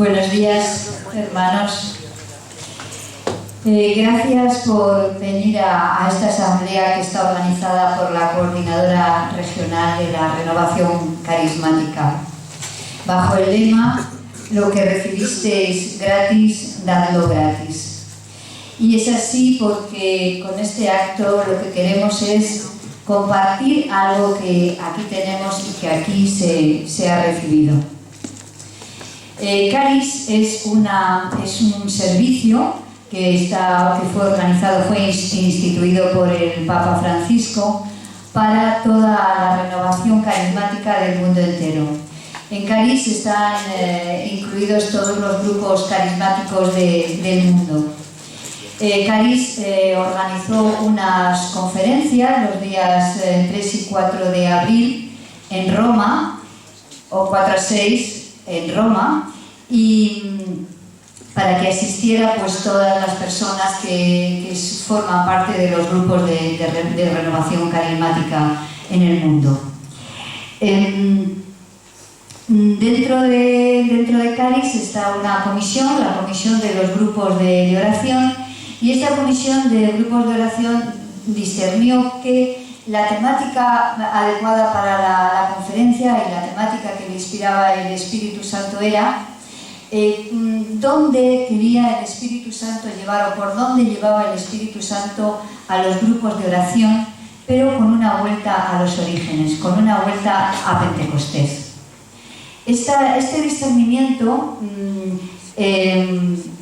Buenos días, hermanos. Gracias por venir a esta asamblea que está organizada por la Coordinadora Regional de la Renovación Carismática, bajo el lema "Lo que recibisteis gratis, dadlo gratis". Y es así porque con este acto lo que queremos es compartir algo que aquí tenemos y que aquí se ha recibido. Caris es un servicio que fue organizado, fue instituido por el Papa Francisco para toda la renovación carismática del mundo entero. En Caris están incluidos todos los grupos carismáticos del mundo. Caris organizó unas conferencias los días 3 y 4 de abril en Roma, o 4 a 6 en Roma, y para que asistiera pues todas las personas que forman parte de los grupos de renovación carismática en el mundo. Dentro de Caris está una comisión, la comisión de los grupos de oración, y esta comisión de grupos de oración discernió que la temática adecuada para la conferencia y la temática que le inspiraba el Espíritu Santo era dónde quería el Espíritu Santo llevar, o por dónde llevaba el Espíritu Santo a los grupos de oración, pero con una vuelta a los orígenes, con una vuelta a Pentecostés. Este discernimiento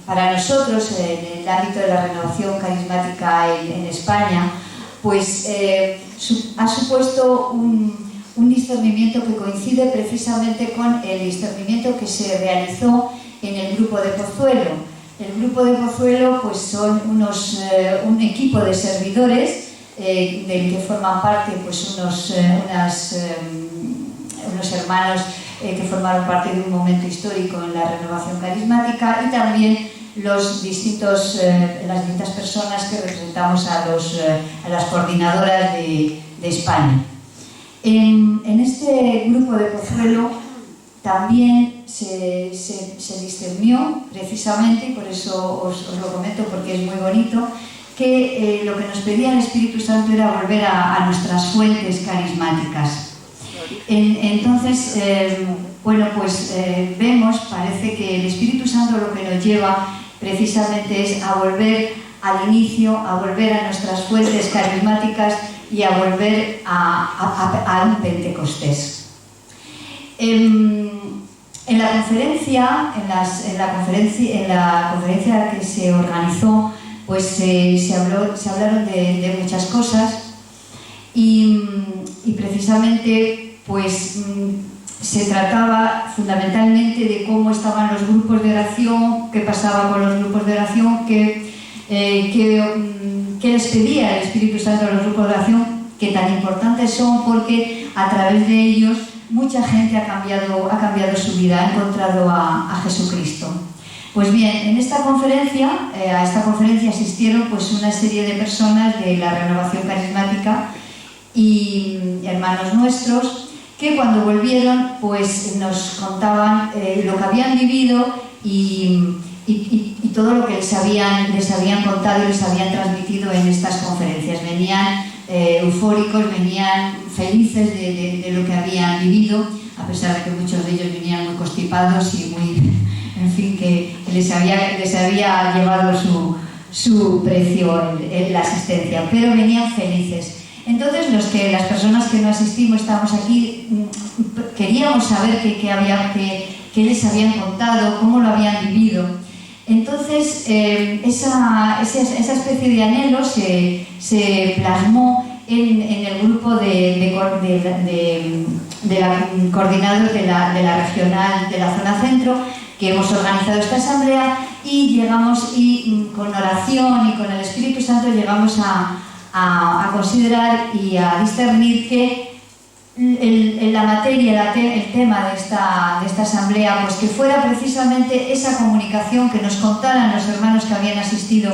para nosotros en el ámbito de la renovación carismática en España, pues ha supuesto un discernimiento que coincide precisamente con el discernimiento que se realizó en el grupo de Pozuelo. El grupo de Pozuelo pues son un equipo de servidores del que forman parte pues unos hermanos que formaron parte de un momento histórico en la renovación carismática, y también las distintas personas que representamos a las coordinadoras de España. En este grupo de Pozuelo también se discernió precisamente, y por eso os lo comento porque es muy bonito, que lo que nos pedía el Espíritu Santo era volver a nuestras fuentes carismáticas. Entonces, vemos, parece que el Espíritu Santo lo que nos lleva precisamente es a volver al inicio, a volver a nuestras fuentes carismáticas y a volver a un Pentecostés. En la conferencia que se organizó, pues se hablaron de muchas cosas, y precisamente pues se trataba fundamentalmente de cómo estaban los grupos de oración, qué pasaba con los grupos de oración, qué les pedía el Espíritu Santo a los grupos de oración, que tan importantes son porque a través de ellos mucha gente ha cambiado su vida, ha encontrado a Jesucristo. Pues bien, en esta conferencia, a esta conferencia asistieron pues una serie de personas de la renovación carismática y hermanos nuestros, que cuando volvieron pues nos contaban lo que habían vivido y todo lo que les habían contado y les habían transmitido en estas conferencias. Venían eufóricos, venían felices de lo que habían vivido, a pesar de que muchos de ellos venían muy constipados y muy, en fin, que les había llevado su precio la asistencia, pero venían felices. Entonces las personas que no asistimos, estábamos aquí, queríamos saber qué les habían contado, cómo lo habían vivido. Entonces esa especie de anhelo se plasmó en el grupo de la coordinadora de la regional de la zona centro, que hemos organizado esta asamblea, y llegamos con oración y con el Espíritu Santo llegamos a considerar y a discernir que la materia, el tema de esta asamblea, pues que fuera precisamente esa comunicación, que nos contaran los hermanos que habían asistido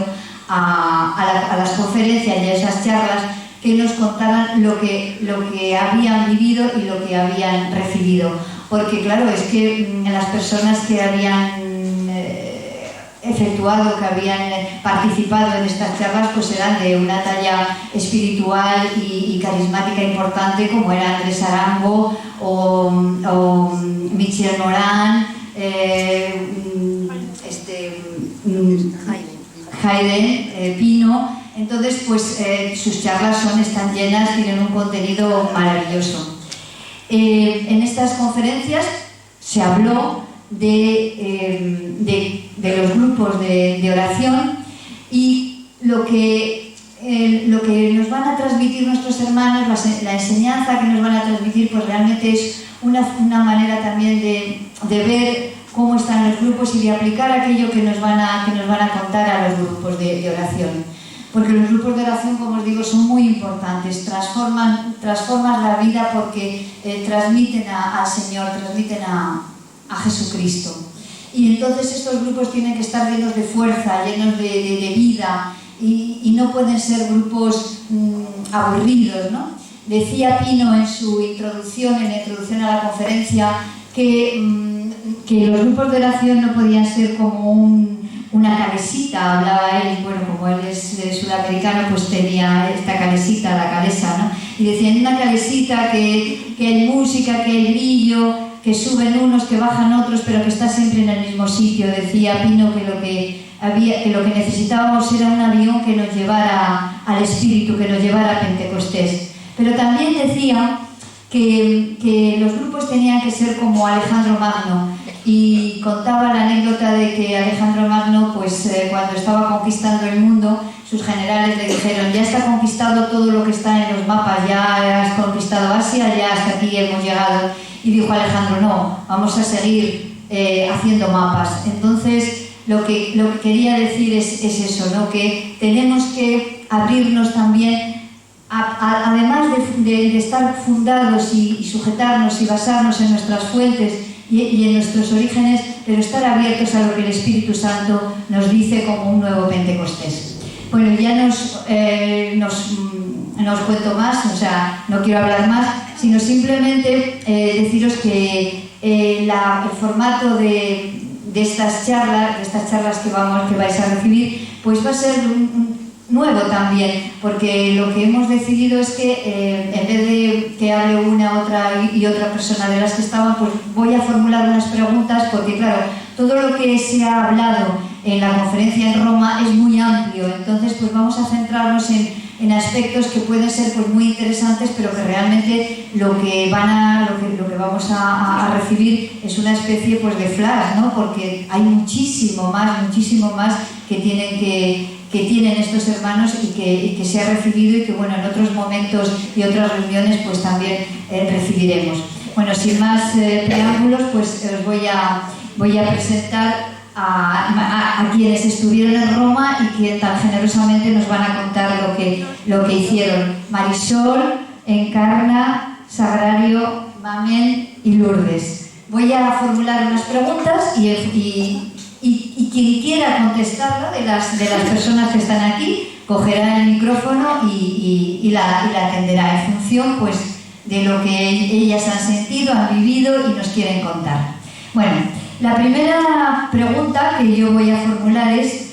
a las conferencias y a esas charlas, que nos contaran lo que habían vivido y lo que habían recibido. Porque claro, es que las personas que habían efectuado, que habían participado en estas charlas, pues eran de una talla espiritual y carismática importante, como era Andrés Arango o Michel Morán, Hayden Pino. Entonces, pues sus charlas están llenas, tienen un contenido maravilloso. En estas conferencias se habló de los grupos de oración, y lo que nos van a transmitir nuestros hermanos, la enseñanza que nos van a transmitir, pues realmente es una manera también de ver cómo están los grupos y de aplicar aquello que nos van a contar a los grupos de oración. Porque los grupos de oración, como os digo, son muy importantes, transforman la vida, porque transmiten al Señor, transmiten a Jesucristo. Y entonces estos grupos tienen que estar llenos de fuerza, llenos de vida, y no pueden ser grupos aburridos, ¿no? Decía Pino en su introducción, en la introducción a la conferencia, que los grupos de oración no podían ser como una calesita. Hablaba él, bueno, como él es sudamericano, pues tenía esta calesita, la calesa, ¿no? Y decía, en una calesita que hay música, que hay brillo, que suben unos, que bajan otros, pero que está siempre en el mismo sitio. Decía Pino que lo que necesitábamos era un avión que nos llevara al Espíritu, que nos llevara a Pentecostés. Pero también decía que los grupos tenían que ser como Alejandro Magno, y contaba la anécdota de que Alejandro Magno, pues cuando estaba conquistando el mundo, sus generales le dijeron: ya está conquistado todo lo que está en los mapas, ya has conquistado Asia, ya hasta aquí hemos llegado. Y dijo Alejandro: no, vamos a seguir haciendo mapas. Entonces lo que quería decir es eso, ¿no? Que tenemos que abrirnos también, además de estar fundados y sujetarnos y basarnos en nuestras fuentes y en nuestros orígenes, pero estar abiertos a lo que el Espíritu Santo nos dice como un nuevo Pentecostés. Bueno, ya no os cuento más, o sea, no quiero hablar más, sino simplemente deciros que el formato de estas charlas que vais a recibir, pues va a ser nuevo también, porque lo que hemos decidido es que en vez de que hable una, otra y otra persona de las que estaban, pues voy a formular unas preguntas, porque claro, todo lo que se ha hablado en la conferencia en Roma es muy amplio. Entonces pues vamos a centrarnos en aspectos que pueden ser pues muy interesantes, pero que realmente lo que vamos a recibir es una especie pues de flash, ¿no? Porque hay muchísimo más que tienen estos hermanos y que se ha recibido, y que bueno, en otros momentos y otras reuniones pues también recibiremos. Bueno, sin más preámbulos, pues os voy a presentar a quienes estuvieron en Roma y que tan generosamente nos van a contar lo que hicieron. Marisol, Encarna, Sagrario, Mamen y Lourdes. Voy a formular unas preguntas y quien quiera contestarla de las personas que están aquí cogerá el micrófono y la atenderá en función pues de lo que ellas han sentido, han vivido y nos quieren contar. Bueno, la primera pregunta que yo voy a formular es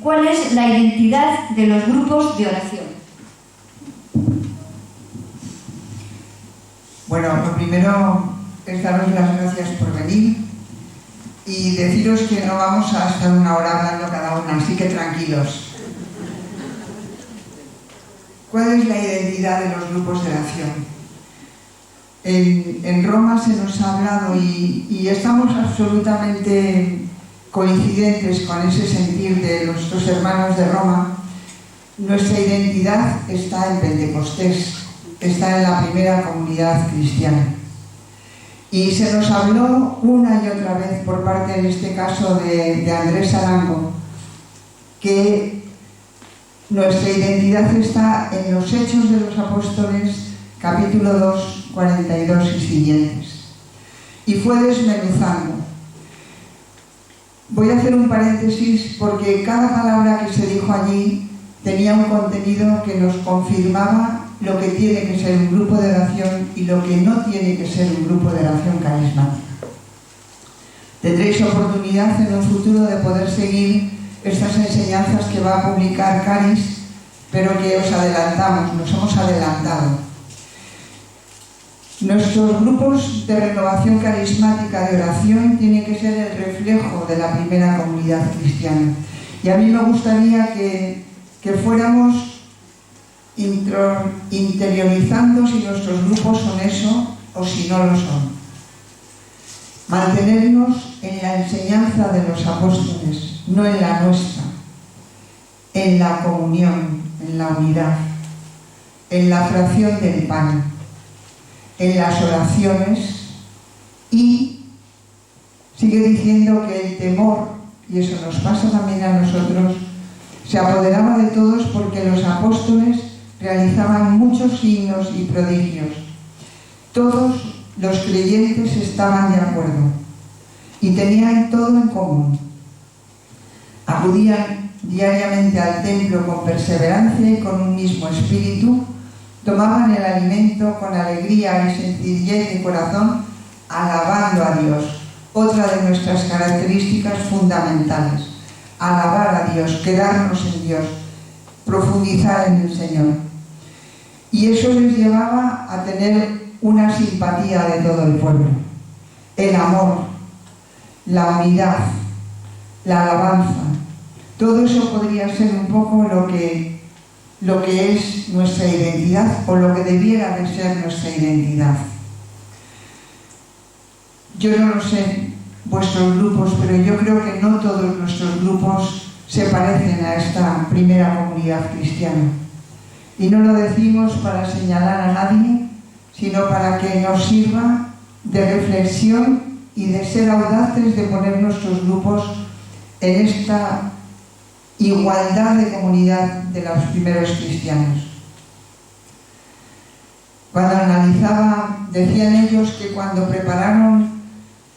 ¿cuál es la identidad de los grupos de oración? Bueno, lo primero es daros las gracias por venir y deciros que no vamos a estar una hora hablando cada una, así que tranquilos. ¿Cuál es la identidad de los grupos de oración? En Roma se nos ha hablado y estamos absolutamente coincidentes con ese sentir de nuestros hermanos de Roma. Nuestra identidad está en Pentecostés, está en la primera comunidad cristiana. Y se nos habló una y otra vez por parte, en este caso, de Andrés Arango, que nuestra identidad está en los Hechos de los Apóstoles, capítulo 2, 42 y siguientes. Y fue desmenuzando. Voy a hacer un paréntesis porque cada palabra que se dijo allí tenía un contenido que nos confirmaba lo que tiene que ser un grupo de oración y lo que no tiene que ser un grupo de oración carismática. Tendréis oportunidad en un futuro de poder seguir estas enseñanzas que va a publicar Caris, pero que os adelantamos, nos hemos adelantado. Nuestros grupos de renovación carismática de oración tienen que ser el reflejo de la primera comunidad cristiana. Y a mí me gustaría que fuéramos interiorizando si nuestros grupos son eso o si no lo son. Mantenernos en la enseñanza de los apóstoles, no en la nuestra, en la comunión, en la unidad, en la fracción del pan, en las oraciones, y sigue diciendo que el temor, y eso nos pasa también a nosotros, se apoderaba de todos porque los apóstoles realizaban muchos signos y prodigios. Todos los creyentes estaban de acuerdo y tenían todo en común. Acudían diariamente al templo con perseverancia y con un mismo espíritu, tomaban el alimento con alegría y sencillez de corazón, alabando a Dios. Otra de nuestras características fundamentales: alabar a Dios, quedarnos en Dios, profundizar en el Señor. Y eso les llevaba a tener una simpatía de todo el pueblo, el amor, la unidad, la alabanza. Todo eso podría ser un poco lo que es nuestra identidad, o lo que debiera de ser nuestra identidad. Yo no lo sé, vuestros grupos, pero yo creo que no todos nuestros grupos se parecen a esta primera comunidad cristiana. Y no lo decimos para señalar a nadie, sino para que nos sirva de reflexión y de ser audaces de poner nuestros grupos en esta igualdad de comunidad de los primeros cristianos. Cuando analizaba, decían ellos que cuando prepararon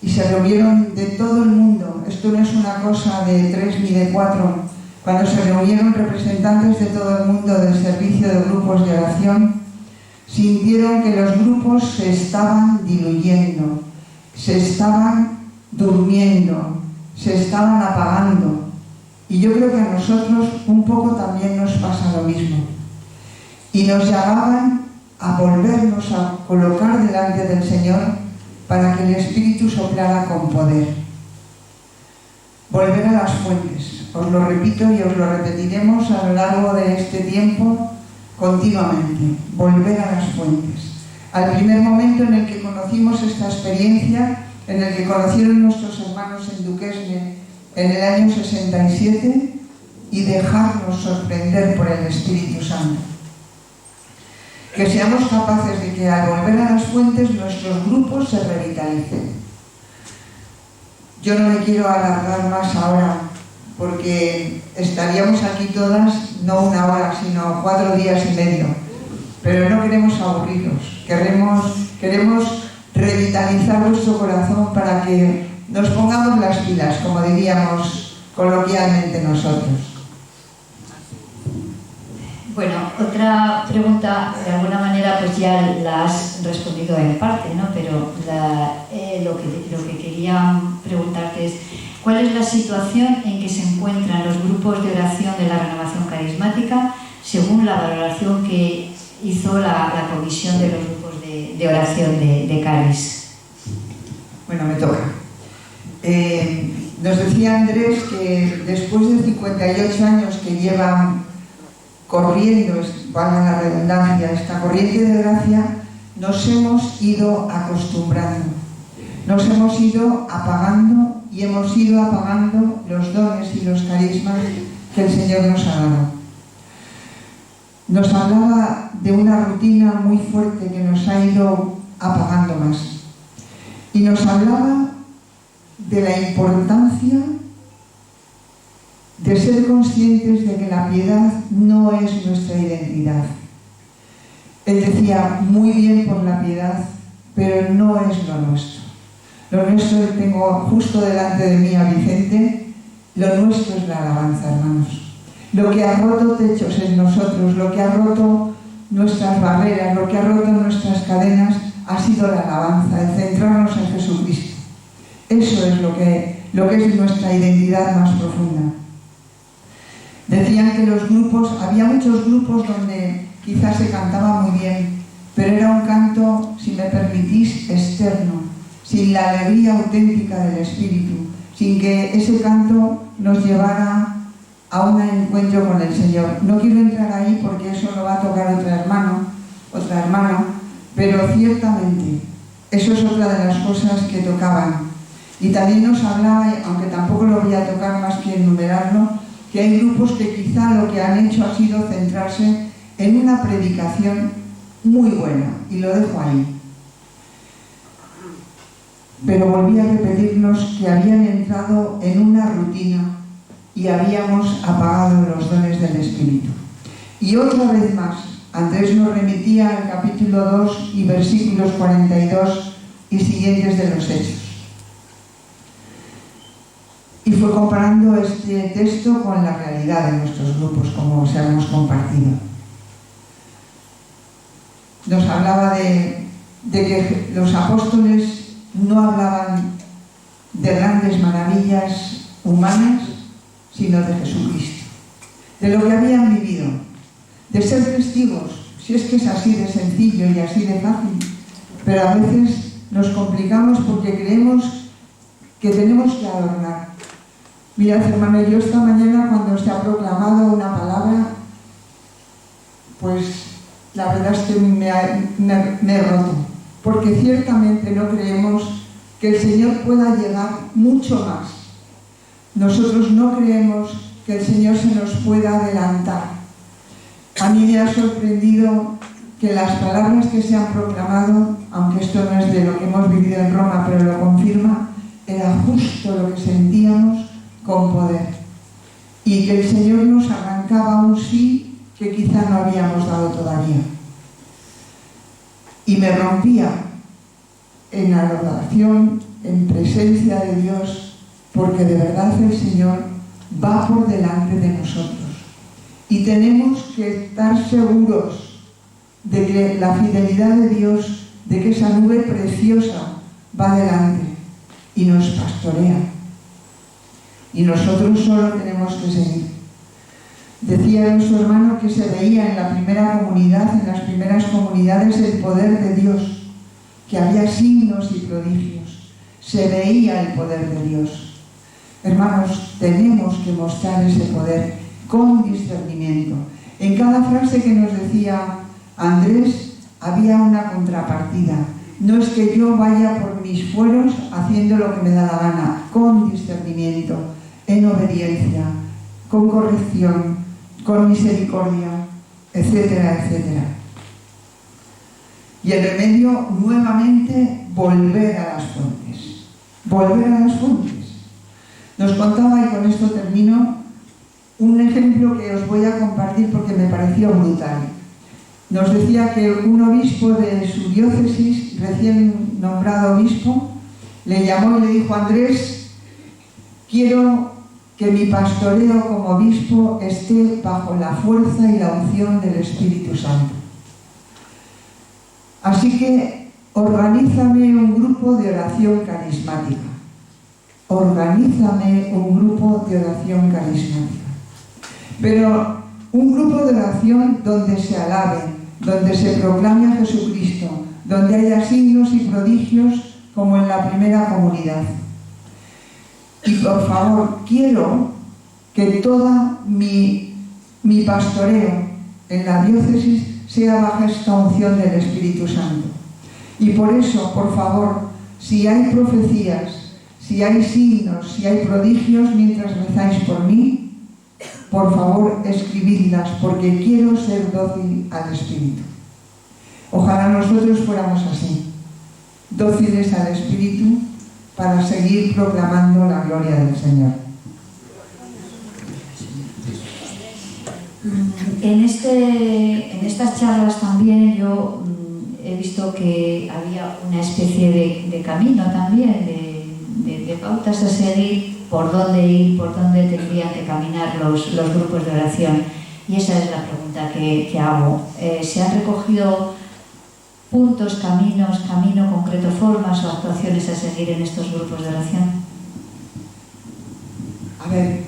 y se reunieron de todo el mundo, esto no es una cosa de 3 ni de 4, cuando se reunieron representantes de todo el mundo del servicio de grupos de oración, sintieron que los grupos se estaban diluyendo, se estaban durmiendo, se estaban apagando. Y yo creo que a nosotros un poco también nos pasa lo mismo. Y nos llamaban a volvernos a colocar delante del Señor para que el Espíritu soplara con poder. Volver a las fuentes. Os lo repito y os lo repetiremos a lo largo de este tiempo continuamente. Volver a las fuentes. Al primer momento en el que conocimos esta experiencia, en el que conocieron nuestros hermanos en Duquesne en el año 67, y dejarnos sorprender por el Espíritu Santo. Que seamos capaces de que al volver a las fuentes nuestros grupos se revitalicen. Yo no me quiero alargar más ahora, porque estaríamos aquí todas, no 1 hora, sino 4 días y medio. Pero no queremos aburrirlos, queremos revitalizar nuestro corazón para que nos pongamos las pilas, como diríamos coloquialmente nosotros. Bueno, otra pregunta, de alguna manera pues ya la has respondido en parte, ¿no? Pero lo que quería preguntarte es, ¿cuál es la situación en que se encuentran los grupos de oración de la renovación carismática según la valoración que hizo la comisión de los grupos de oración de Caris? Bueno, me toca. Nos decía Andrés que después de 58 años que llevan corriendo, valga la redundancia, esta corriente de gracia, nos hemos ido acostumbrando, nos hemos ido apagando y hemos ido apagando los dones y los carismas que el Señor nos ha dado. Nos hablaba de una rutina muy fuerte que nos ha ido apagando más, y nos hablaba de la importancia de ser conscientes de que la piedad no es nuestra identidad. Él decía, muy bien por la piedad, pero no es lo nuestro. Lo nuestro, tengo justo delante de mí a Vicente, lo nuestro es la alabanza, hermanos. Lo que ha roto techos en nosotros, lo que ha roto nuestras barreras, lo que ha roto nuestras cadenas, ha sido la alabanza, el centrarnos en Jesucristo. Eso es lo que es nuestra identidad más profunda. Decían que había muchos grupos donde quizás se cantaba muy bien, pero era un canto, si me permitís, externo, sin la alegría auténtica del espíritu, sin que ese canto nos llevara a un encuentro con el Señor. No quiero entrar ahí porque eso lo va a tocar otra hermana, pero ciertamente eso es otra de las cosas que tocaban. Y también nos hablaba, aunque tampoco lo voy a tocar más que enumerarlo, que hay grupos que quizá lo que han hecho ha sido centrarse en una predicación muy buena, y lo dejo ahí. Pero volví a repetirnos que habían entrado en una rutina y habíamos apagado los dones del Espíritu. Y otra vez más, Andrés nos remitía al capítulo 2 y versículos 42 y siguientes de los Hechos. Y fue comparando este texto con la realidad de nuestros grupos, como os hemos compartido. Nos hablaba de que los apóstoles no hablaban de grandes maravillas humanas, sino de Jesucristo, de lo que habían vivido, de ser testigos, si es que es así de sencillo y así de fácil, pero a veces nos complicamos porque creemos que tenemos que adornar. Mirad, hermano, yo esta mañana cuando se ha proclamado una palabra, pues la verdad es que me he roto, porque ciertamente no creemos que el Señor pueda llegar mucho más. Nosotros no creemos que el Señor se nos pueda adelantar. A mí me ha sorprendido que las palabras que se han proclamado, aunque esto no es de lo que hemos vivido en Roma, pero lo confirma, era justo lo que sentíamos con poder. Y que el Señor nos arrancaba un sí que quizá no habíamos dado todavía. Y me rompía en adoración, en presencia de Dios, porque de verdad el Señor va por delante de nosotros. Y tenemos que estar seguros de que la fidelidad de Dios, de que esa nube preciosa va delante y nos pastorea. Y nosotros solo tenemos que seguir. Decía nuestro hermano que se veía en la primera comunidad, en las primeras comunidades, el poder de Dios, que había signos y prodigios. Se veía el poder de Dios. Hermanos, tenemos que mostrar ese poder con discernimiento. En cada frase que nos decía Andrés había una contrapartida. No es que yo vaya por mis fueros haciendo lo que me da la gana, con discernimiento, en obediencia, con corrección, con misericordia, etcétera, etcétera. Y el remedio, nuevamente, volver a las fuentes. Volver a las fuentes. Nos contaba, y con esto termino, un ejemplo que os voy a compartir porque me pareció brutal. Nos decía que un obispo de su diócesis, recién nombrado obispo, le llamó y le dijo: Andrés, quiero que mi pastoreo como obispo esté bajo la fuerza y la unción del Espíritu Santo. Así que organízame un grupo de oración carismática. Organízame un grupo de oración carismática. Pero un grupo de oración donde se alabe, donde se proclame a Jesucristo, donde haya signos y prodigios como en la primera comunidad. Y por favor, quiero que toda mi pastoreo en la diócesis sea bajo esta unción del Espíritu Santo. Y por eso, por favor, si hay profecías, si hay signos, si hay prodigios mientras rezáis por mí, por favor, escribidlas, porque quiero ser dócil al Espíritu. Ojalá nosotros fuéramos así, dóciles al Espíritu, para seguir proclamando la gloria del Señor. En estas charlas también yo he visto que había una especie de camino también, de pautas a seguir, por dónde ir, por dónde tendrían que caminar los grupos de oración. Y esa es la pregunta que hago. ¿Se han recogido puntos, camino concreto, formas o actuaciones a seguir en estos grupos de oración? A ver,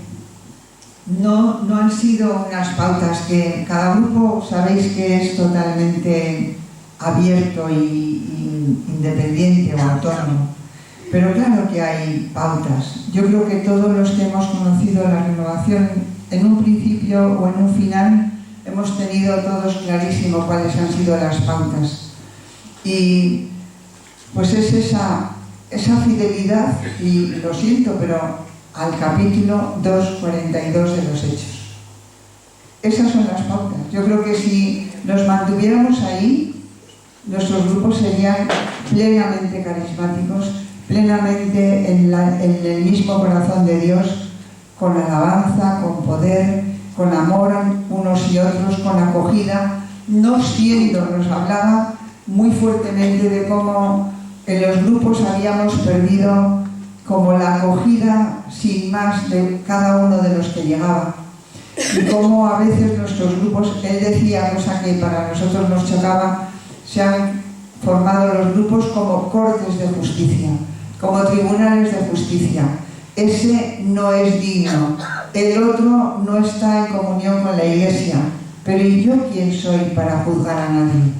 no han sido unas pautas que cada grupo sabéis que es totalmente abierto y independiente o autónomo, pero claro que hay pautas. Yo creo que todos los que hemos conocido la renovación en un principio o en un final hemos tenido todos clarísimo cuáles han sido las pautas, y pues es esa fidelidad, y lo siento, pero al capítulo 2:42 de los Hechos. Esas son las pautas. Yo creo que si nos mantuviéramos ahí, nuestros grupos serían plenamente carismáticos, plenamente en el mismo corazón de Dios, con alabanza, con poder, con amor unos y otros, con acogida, no siendo, nos hablaba muy fuertemente de cómo en los grupos habíamos perdido como la acogida sin más de cada uno de los que llegaba, y cómo a veces nuestros grupos, él decía, cosa que para nosotros nos chocaba, se han formado los grupos como cortes de justicia, como tribunales de justicia. Ese no es digno, el otro no está en comunión con la Iglesia, pero ¿y yo quién soy para juzgar a nadie?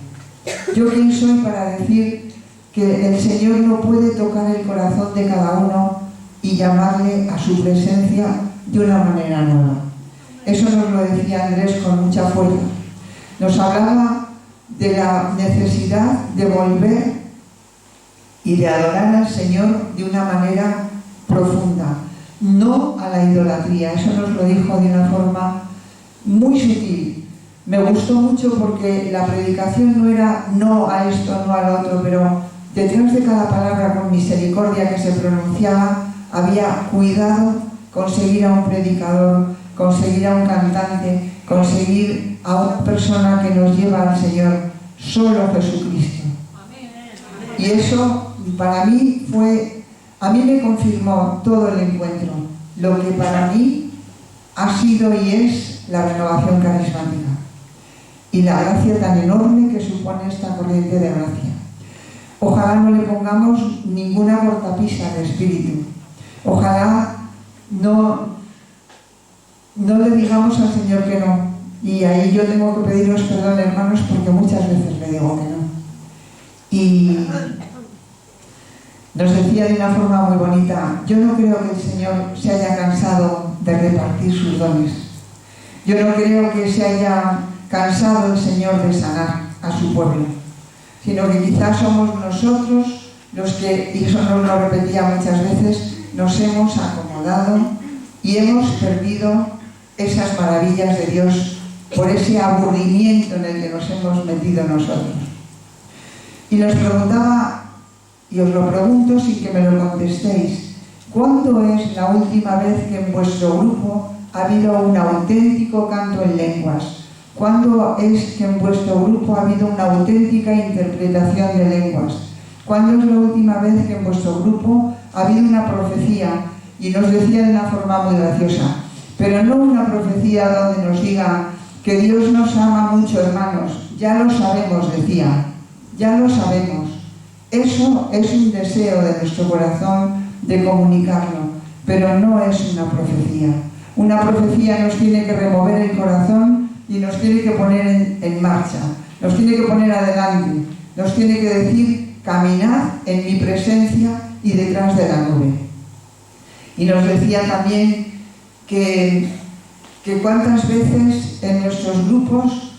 ¿Yo quién soy para decir que el Señor no puede tocar el corazón de cada uno y llamarle a su presencia de una manera nueva? Eso nos lo decía Andrés con mucha fuerza. Nos hablaba de la necesidad de volver y de adorar al Señor de una manera profunda, no a la idolatría. Eso nos lo dijo de una forma muy sutil. Me gustó mucho porque la predicación no era no a esto, no al otro, pero detrás de cada palabra con misericordia que se pronunciaba había cuidado, conseguir a un predicador, conseguir a un cantante, conseguir a una persona que nos lleva al Señor, solo Jesucristo. Y eso para mí a mí me confirmó todo el encuentro, lo que para mí ha sido y es la renovación carismática y la gracia tan enorme que supone esta corriente de gracia. Ojalá no le pongamos ninguna cortapisa de espíritu. Ojalá no le digamos al Señor que no. Y ahí yo tengo que pediros perdón, hermanos, porque muchas veces le digo que no. Y nos decía de una forma muy bonita, yo no creo que el Señor se haya cansado de repartir sus dones. Yo no creo que se haya cansado el Señor de sanar a su pueblo, sino que quizás somos nosotros los que, y eso nos lo repetía muchas veces, nos hemos acomodado y hemos perdido esas maravillas de Dios por ese aburrimiento en el que nos hemos metido nosotros. Y nos preguntaba, y os lo pregunto sin que me lo contestéis, ¿cuándo es la última vez que en vuestro grupo ha habido un auténtico canto en lenguas? ¿Cuándo es que en vuestro grupo ha habido una auténtica interpretación de lenguas? ¿Cuándo es la última vez que en vuestro grupo ha habido una profecía? Y nos decía de una forma muy graciosa, pero no una profecía donde nos diga que Dios nos ama mucho, hermanos. Ya lo sabemos, decía, ya lo sabemos. Eso es un deseo de nuestro corazón de comunicarlo, pero no es una profecía. Una profecía nos tiene que remover el corazón y nos tiene que poner en marcha, nos tiene que poner adelante, nos tiene que decir, caminad en mi presencia y detrás de la nube. Y nos decía también que cuántas veces en nuestros grupos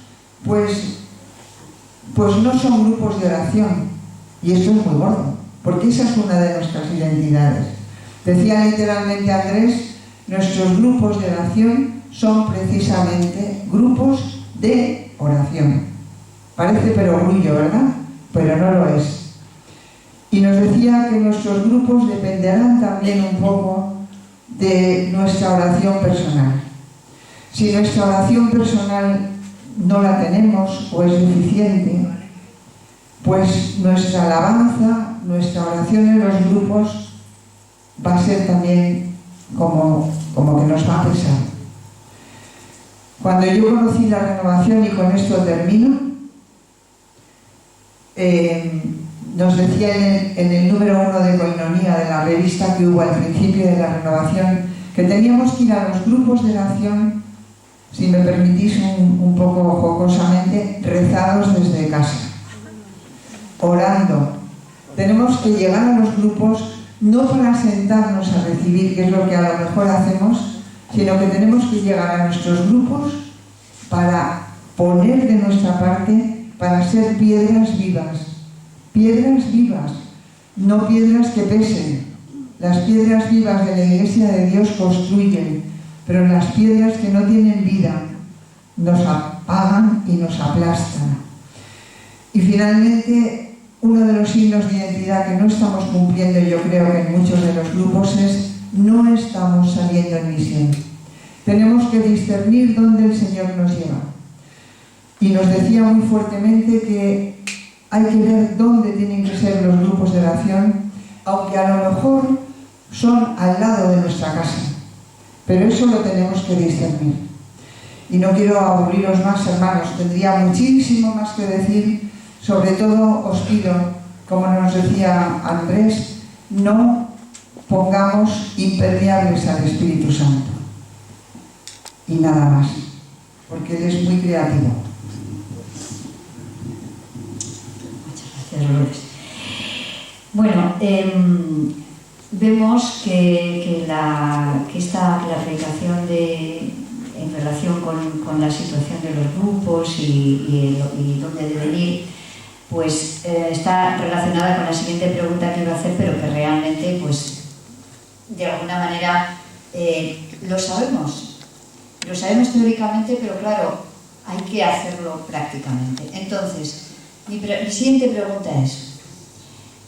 pues no son grupos de oración, y esto es muy gordo, porque esa es una de nuestras identidades. Decía literalmente Andrés, nuestros grupos de oración son precisamente grupos de oración. Parece perogrullo, ¿verdad? Pero no lo es. Y nos decía que nuestros grupos dependerán también un poco de nuestra oración personal. Si nuestra oración personal no la tenemos o es deficiente, pues nuestra alabanza, nuestra oración en los grupos va a ser también como que nos va a pesar. Cuando yo conocí la renovación, y con esto termino, nos decía en el número 1 de Koinonia de la revista que hubo al principio de la renovación que teníamos que ir a los grupos de oración, si me permitís un poco jocosamente, rezados desde casa, orando. Tenemos que llegar a los grupos no para sentarnos a recibir, que es lo que a lo mejor hacemos, sino que tenemos que llegar a nuestros grupos para poner de nuestra parte, para ser piedras vivas, no piedras que pesen. Las piedras vivas de la Iglesia de Dios construyen, pero las piedras que no tienen vida nos apagan y nos aplastan. Y finalmente, uno de los signos de identidad que no estamos cumpliendo, yo creo que en muchos de los grupos, es no estamos saliendo en misión. Tenemos que discernir dónde el Señor nos lleva. Y nos decía muy fuertemente que hay que ver dónde tienen que ser los grupos de oración, aunque a lo mejor son al lado de nuestra casa. Pero eso lo tenemos que discernir. Y no quiero aburriros más, hermanos, tendría muchísimo más que decir. Sobre todo os pido, como nos decía Andrés, no pongamos impermeables al Espíritu Santo. Y nada más, porque Él es muy creativo. Muchas gracias, Dolores. Bueno, vemos que la predicación en relación con la situación de los grupos y dónde deben ir, pues está relacionada con la siguiente pregunta que iba a hacer, pero que realmente, pues, de alguna manera lo sabemos teóricamente, pero claro, hay que hacerlo prácticamente. Entonces, mi siguiente pregunta es: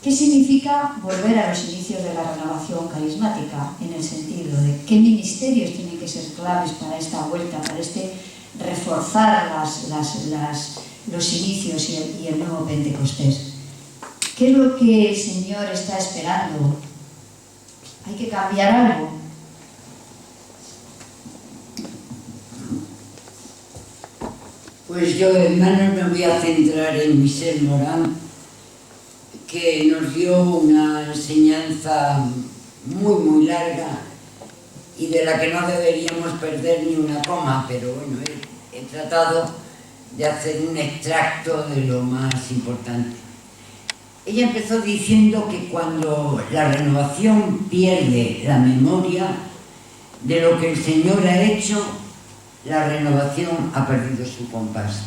¿qué significa volver a los inicios de la renovación carismática? En el sentido de qué ministerios tienen que ser claves para esta vuelta, para reforzar los inicios y el nuevo Pentecostés. ¿Qué es lo que el Señor está esperando? ¿Hay que cambiar algo? Pues yo, hermanos, me voy a centrar en Michel Morán, que nos dio una enseñanza muy larga y de la que no deberíamos perder ni una coma, pero bueno, he tratado de hacer un extracto de lo más importante. Ella empezó diciendo que cuando la renovación pierde la memoria de lo que el Señor ha hecho, la renovación ha perdido su compás.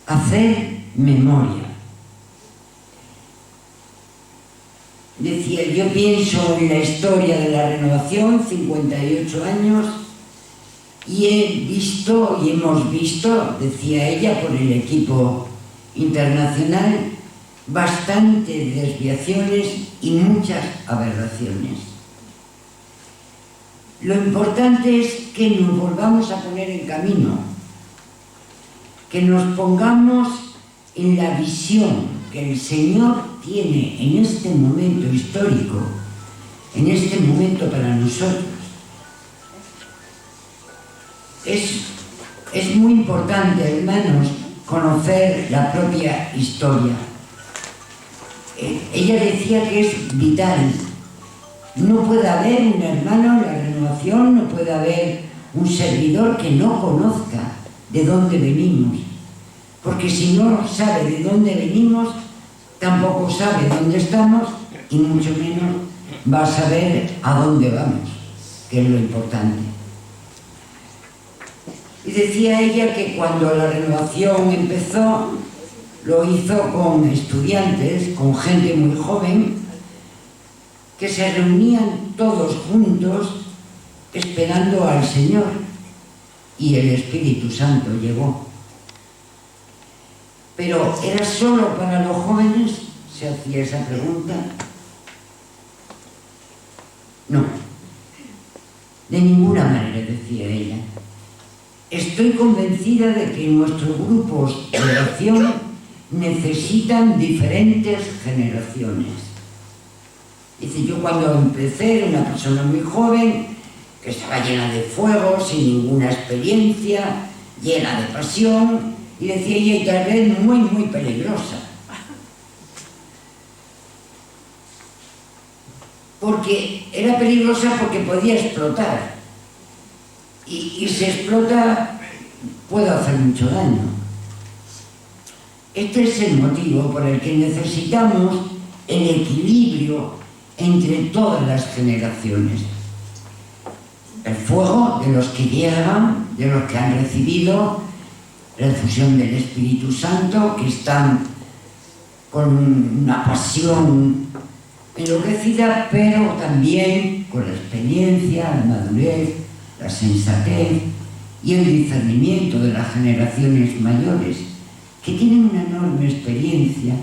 Hacer memoria. Decía, yo pienso en la historia de la renovación, 58 años, y he visto y hemos visto, decía ella, por el equipo internacional, bastantes desviaciones y muchas aberraciones. Lo importante es que nos volvamos a poner en camino, que nos pongamos en la visión que el Señor tiene en este momento histórico, en este momento para nosotros. Es muy importante, hermanos, conocer la propia historia. Ella decía que es vital. No puede haber un hermano en la renovación, no puede haber un servidor que no conozca de dónde venimos. Porque si no sabe de dónde venimos, tampoco sabe dónde estamos y mucho menos va a saber a dónde vamos, que es lo importante. Y decía ella que cuando la renovación empezó, lo hizo con estudiantes, con gente muy joven, que se reunían todos juntos esperando al Señor, y el Espíritu Santo llegó. Pero ¿era solo para los jóvenes? Se hacía esa pregunta. No, de ninguna manera, decía ella. Estoy convencida de que nuestros grupos de oración necesitan diferentes generaciones. Dice, yo cuando empecé era una persona muy joven, que estaba llena de fuego, sin ninguna experiencia, llena de pasión, y decía ella, y tal vez muy, muy peligrosa. Porque era peligrosa porque podía explotar. Y si explota, puede hacer mucho daño. Este es el motivo por el que necesitamos el equilibrio entre todas las generaciones. El fuego de los que llegan, de los que han recibido la efusión del Espíritu Santo, que están con una pasión enloquecida, pero también con la experiencia, la madurez, la sensatez y el discernimiento de las generaciones mayores, que tienen una enorme experiencia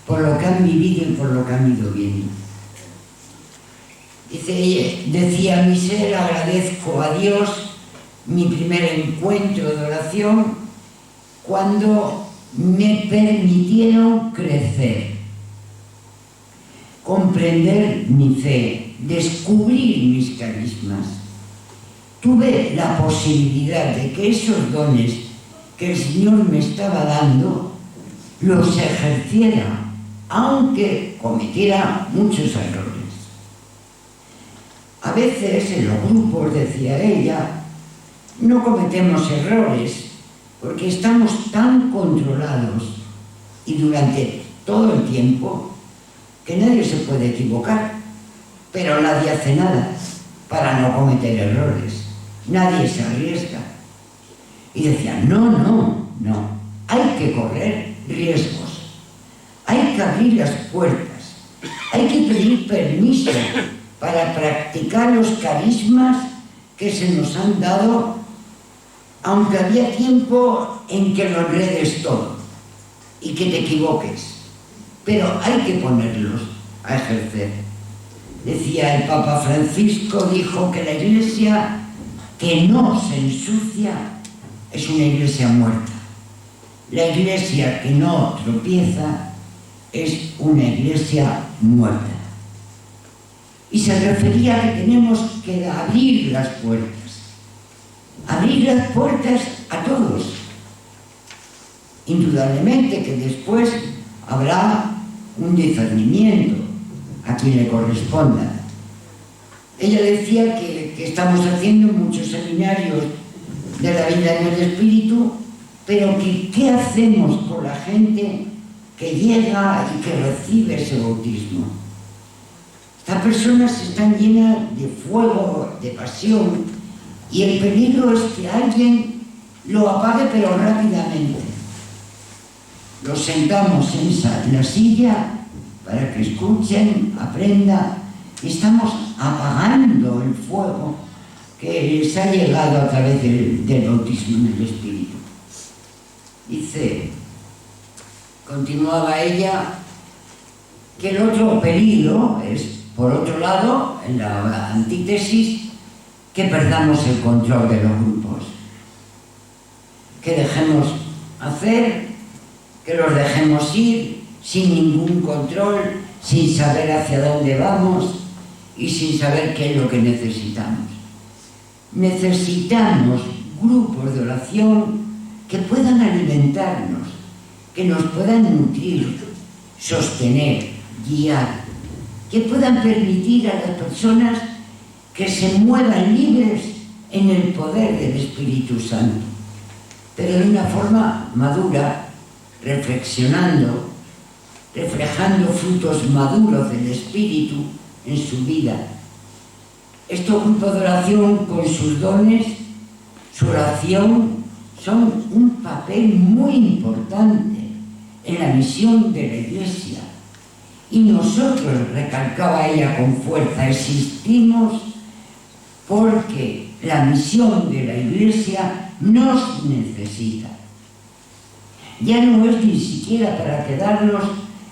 por lo que han vivido y por lo que han ido viendo. Decía Michelle, agradezco a Dios mi primer encuentro de oración cuando me permitieron crecer, comprender mi fe, descubrir mis carismas. Tuve la posibilidad de que esos dones que el Señor me estaba dando los ejerciera, aunque cometiera muchos errores. A veces en los grupos, decía ella, no cometemos errores porque estamos tan controlados y durante todo el tiempo que nadie se puede equivocar, pero nadie hace nada para no cometer errores, nadie se arriesga. Y decía, no, hay que correr riesgos, hay que abrir las puertas, hay que pedir permiso para practicar los carismas que se nos han dado, aunque había tiempo en que lo enredes todo y que te equivoques, pero hay que ponerlos a ejercer. Decía el Papa Francisco, dijo que la iglesia que no se ensucia es una iglesia muerta. La iglesia que no tropieza es una iglesia muerta. Y se refería a que tenemos que abrir las puertas a todos. Indudablemente que después habrá un discernimiento a quien le corresponda. Ella decía que estamos haciendo muchos seminarios de la vida en el Espíritu, pero que ¿qué hacemos con la gente que llega y que recibe ese bautismo? Estas personas están llenas de fuego, de pasión, y el peligro es que alguien lo apague, pero rápidamente. Los sentamos en la silla para que escuchen, aprendan, y estamos apagando el fuego que les ha llegado a través del bautismo en el Espíritu. Dice, continuaba ella, que el otro peligro es, por otro lado, en la antítesis, que perdamos el control de los grupos, que dejemos hacer, que los dejemos ir sin ningún control, sin saber hacia dónde vamos y sin saber qué es lo que necesitamos. Necesitamos grupos de oración que puedan alimentarnos, que nos puedan nutrir, sostener, guiar, que puedan permitir a las personas que se muevan libres en el poder del Espíritu Santo, pero de una forma madura, reflexionando, reflejando frutos maduros del Espíritu en su vida. Estos grupos de oración, con sus dones, su oración, son un papel muy importante en la misión de la Iglesia. Y nosotros, recalcaba ella con fuerza, existimos porque la misión de la Iglesia nos necesita. Ya no es ni siquiera para quedarnos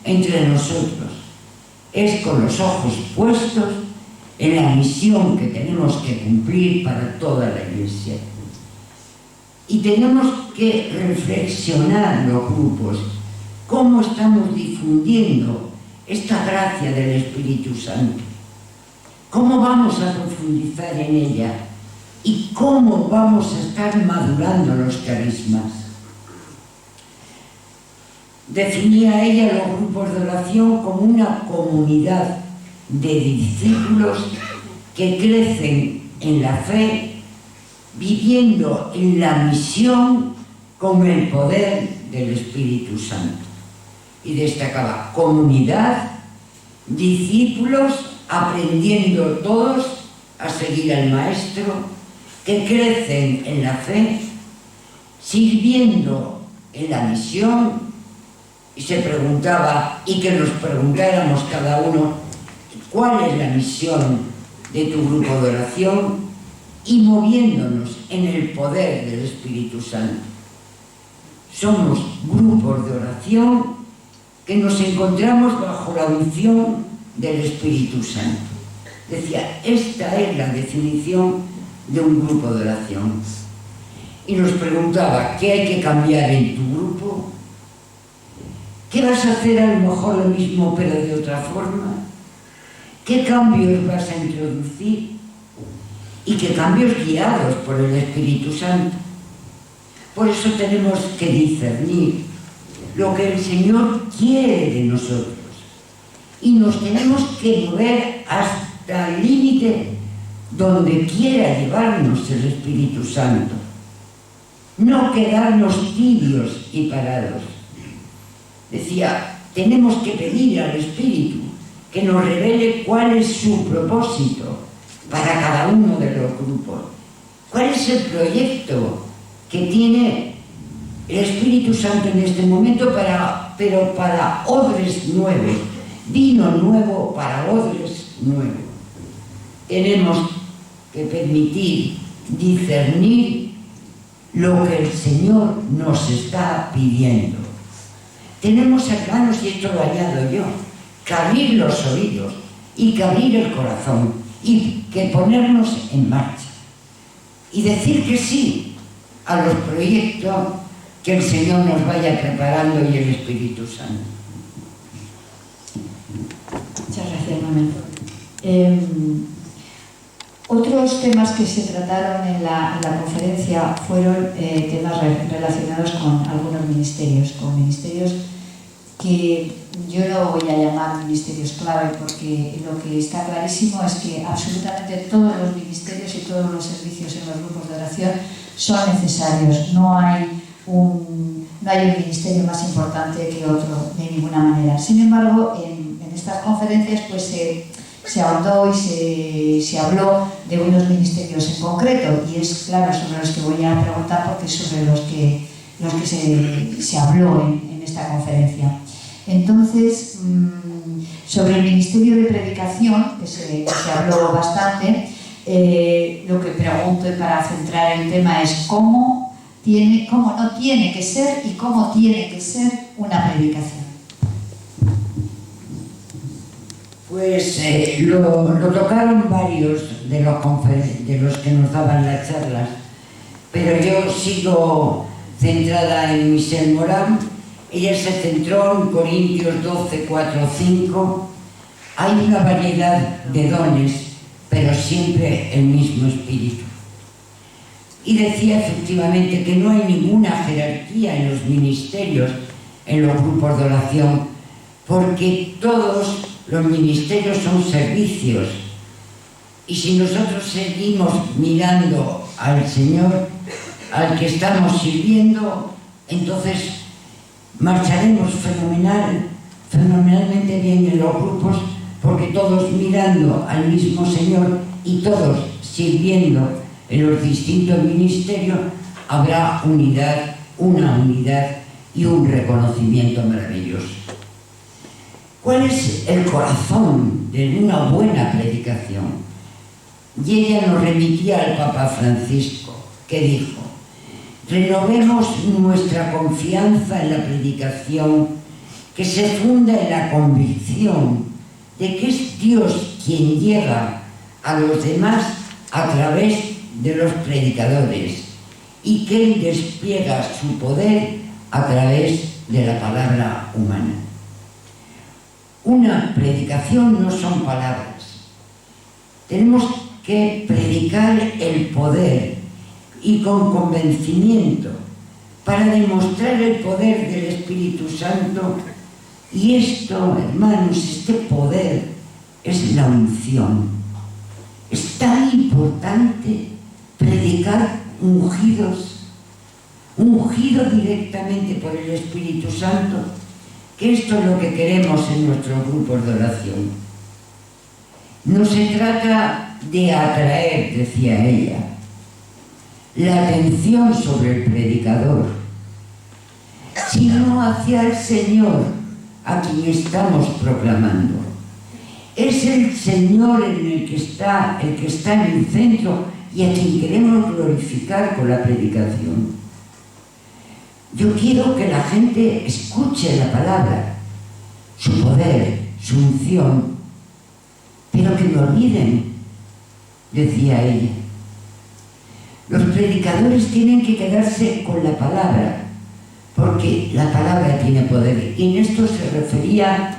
entre nosotros, es con los ojos puestos en la misión que tenemos que cumplir para toda la Iglesia. Y tenemos que reflexionar los grupos, cómo estamos difundiendo esta gracia del Espíritu Santo, cómo vamos a profundizar en ella y cómo vamos a estar madurando los carismas. definía ella los grupos de oración como una comunidad de discípulos que crecen en la fe, viviendo en la misión con el poder del Espíritu Santo. Y destacaba comunidad, discípulos, aprendiendo todos a seguir al Maestro, que crecen en la fe, sirviendo en la misión. Y se preguntaba, y que nos preguntáramos cada uno, ¿cuál es la misión de tu grupo de oración? Y moviéndonos en el poder del Espíritu Santo. Somos grupos de oración que nos encontramos bajo la unción del Espíritu Santo. Decía, esta es la definición de un grupo de oración. Y nos preguntaba, ¿qué hay que cambiar en tu grupo? ¿Qué vas a hacer a lo mejor lo mismo pero de otra forma? ¿Qué cambios vas a introducir? Y qué cambios guiados por el Espíritu Santo. Por eso tenemos que discernir lo que el Señor quiere de nosotros. Y nos tenemos que mover hasta el límite donde quiera llevarnos el Espíritu Santo. No quedarnos tibios y parados. Decía, tenemos que pedir al Espíritu que nos revele cuál es su propósito para cada uno de los grupos. ¿Cuál es el proyecto que tiene el Espíritu Santo en este momento pero para odres nuevos? Vino nuevo para odres nuevos. Tenemos que permitir discernir lo que el Señor nos está pidiendo. Tenemos, hermanos, y esto lo añado yo, que abrir los oídos y que abrir el corazón y que ponernos en marcha y decir que sí a los proyectos que el Señor nos vaya preparando y el Espíritu Santo. Muchas gracias, Manuel. Otros temas que se trataron en la conferencia fueron temas relacionados con algunos ministerios, que yo no voy a llamar ministerios clave, porque lo que está clarísimo es que absolutamente todos los ministerios y todos los servicios en los grupos de oración son necesarios. No hay un ministerio más importante que otro, de ninguna manera. Sin embargo, en estas conferencias pues se ahondó y se habló de unos ministerios en concreto, y es claro sobre los que voy a preguntar, porque es sobre los que se habló en esta conferencia. Entonces, sobre el ministerio de predicación, que se habló bastante, lo que pregunto para centrar el tema es cómo no tiene que ser y cómo tiene que ser una predicación. Pues lo tocaron varios de los que nos daban las charlas, pero yo sigo centrada en Michelle Morán. Ella se centró en Corintios 12, 4, 5. Hay una variedad de dones, pero siempre el mismo Espíritu. Y decía efectivamente que no hay ninguna jerarquía en los ministerios, en los grupos de oración, porque todos los ministerios son servicios. Y si nosotros seguimos mirando al Señor, al que estamos sirviendo, entonces marcharemos fenomenalmente bien en los grupos, porque todos mirando al mismo Señor y todos sirviendo en los distintos ministerios, habrá unidad, una unidad y un reconocimiento maravilloso. ¿Cuál es el corazón de una buena predicación? Y ella nos remitía al Papa Francisco, que dijo: renovemos nuestra confianza en la predicación, que se funda en la convicción de que es Dios quien llega a los demás a través de los predicadores y que Él despliega su poder a través de la palabra humana. Una predicación no son palabras. Tenemos que predicar el poder y con convencimiento, para demostrar el poder del Espíritu Santo. Y esto, hermanos, este poder es la unción. Es tan importante predicar ungidos, ungido directamente por el Espíritu Santo, que esto es lo que queremos en nuestros grupos de oración. No se trata de atraer, decía ella, la atención sobre el predicador, sino hacia el Señor a quien estamos proclamando. Es el Señor el que está en el centro y a quien queremos glorificar con la predicación. Yo quiero que la gente escuche la palabra, su poder, su unción, pero que no olviden, decía ella. Los predicadores tienen que quedarse con la palabra, porque la palabra tiene poder. Y en esto se refería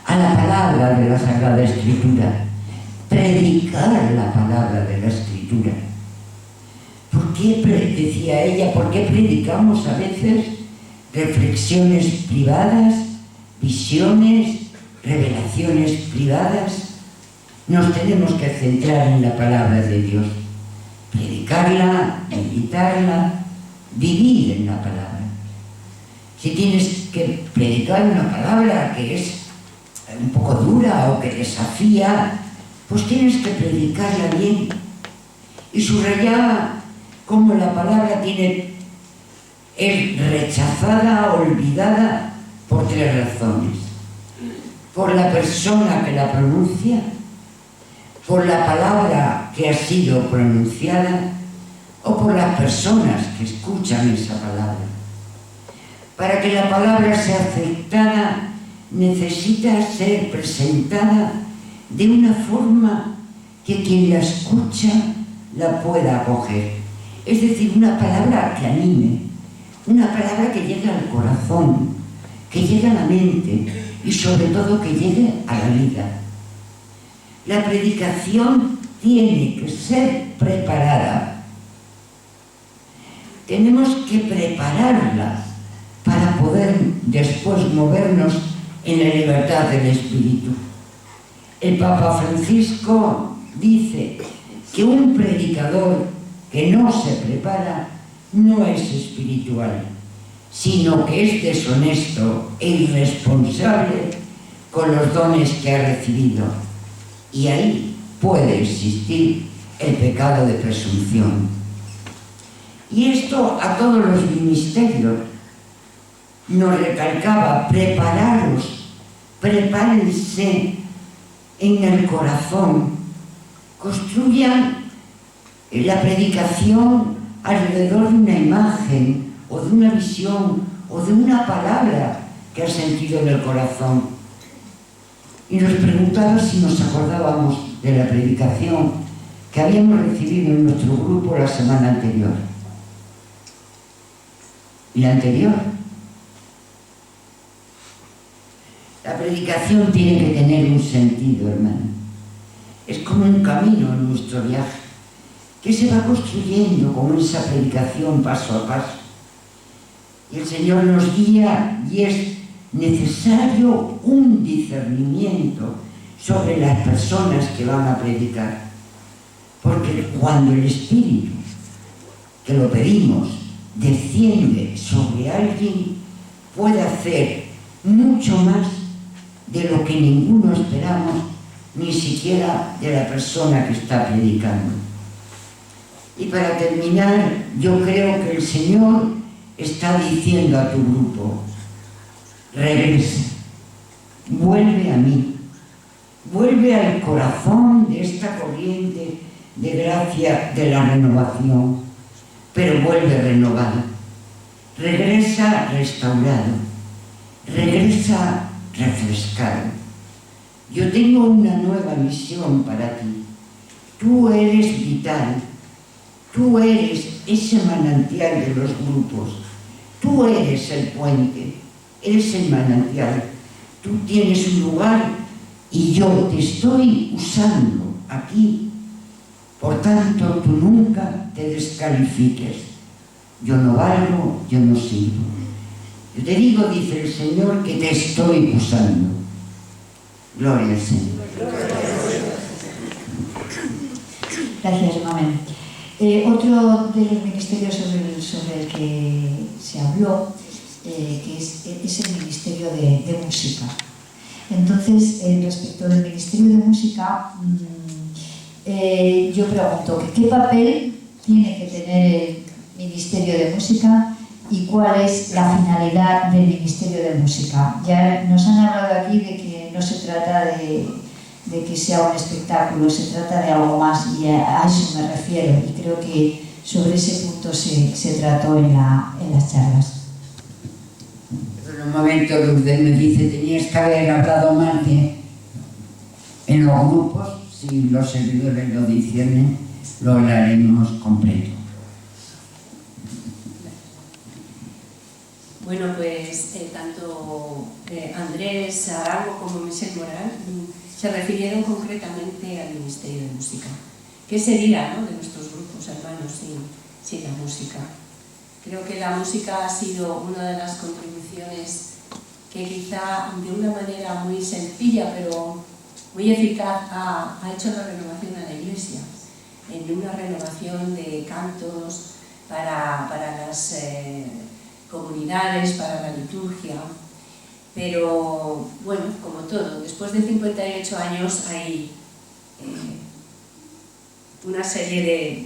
a la palabra de la Sagrada Escritura, predicar la palabra de la Escritura. ¿Por qué, decía ella, por qué predicamos a veces reflexiones privadas, visiones, revelaciones privadas? Nos tenemos que centrar en la palabra de Dios, predicarla, meditarla, vivir en la palabra. Si tienes que predicar una palabra que es un poco dura o que desafía, pues tienes que predicarla bien. Y subrayaba cómo la palabra es rechazada, olvidada por 3 razones. Por la persona que la pronuncia, por la palabra que ha sido pronunciada o por las personas que escuchan esa palabra. Para que la palabra sea aceptada, necesita ser presentada de una forma que quien la escucha la pueda acoger. Es decir, una palabra que anime, una palabra que llegue al corazón, que llegue a la mente y sobre todo que llegue a la vida. La predicación tiene que ser preparada. Tenemos que prepararla para poder después movernos en la libertad del Espíritu. El Papa Francisco dice que un predicador que no se prepara no es espiritual, sino que es deshonesto e irresponsable con los dones que ha recibido. Y ahí puede existir el pecado de presunción. Y esto a todos los ministerios nos recalcaba: prepararos, prepárense en el corazón, construyan la predicación alrededor de una imagen o de una visión o de una palabra que ha sentido en el corazón. Y nos preguntaba si nos acordábamos de la predicación que habíamos recibido en nuestro grupo la semana anterior. ¿Y la anterior? La predicación tiene que tener un sentido, hermano. Es como un camino en nuestro viaje, que se va construyendo con esa predicación paso a paso. Y el Señor nos guía y es necesario un discernimiento sobre las personas que van a predicar. Porque cuando el Espíritu, que lo pedimos, desciende sobre alguien, puede hacer mucho más de lo que ninguno esperamos, ni siquiera de la persona que está predicando. Y para terminar, yo creo que el Señor está diciendo a tu grupo: regresa, vuelve a mí, vuelve al corazón de esta corriente de gracia de la renovación, pero vuelve renovado, regresa restaurado, regresa refrescado. Yo tengo una nueva misión para ti. Tú eres vital, tú eres ese manantial de los grupos, tú eres el puente, eres el manantial, tú tienes un lugar y yo te estoy usando aquí. Por tanto, tú nunca te descalifiques. yo no valgo, yo no sirvo. Yo te digo, dice el Señor, que te estoy usando. Gloria al Señor. Gracias, Mamen. Otro de los ministerios sobre el que se habló, que es el ministerio de música. Entonces, respecto del ministerio de música, yo pregunto, ¿qué papel tiene que tener el ministerio de música y cuál es la finalidad del ministerio de música? Ya nos han hablado aquí de que no se trata de que sea un espectáculo, se trata de algo más, y a eso me refiero, y creo que sobre ese punto se trató en las charlas. En un momento Lourdes me dice, tenías que haber hablado más en los grupos, si los servidores lo dicen, lo hablaremos completo. Bueno, pues tanto Andrés Arango como Michel Morán se refirieron concretamente al Ministerio de Música. ¿Qué sería, ¿no?, de nuestros grupos hermanos sin la música? Creo que la música ha sido una de las contribuciones que quizá de una manera muy sencilla pero muy eficaz ha hecho la renovación a la Iglesia, en una renovación de cantos para las comunidades, para la liturgia. Pero bueno, como todo, después de 58 años hay una serie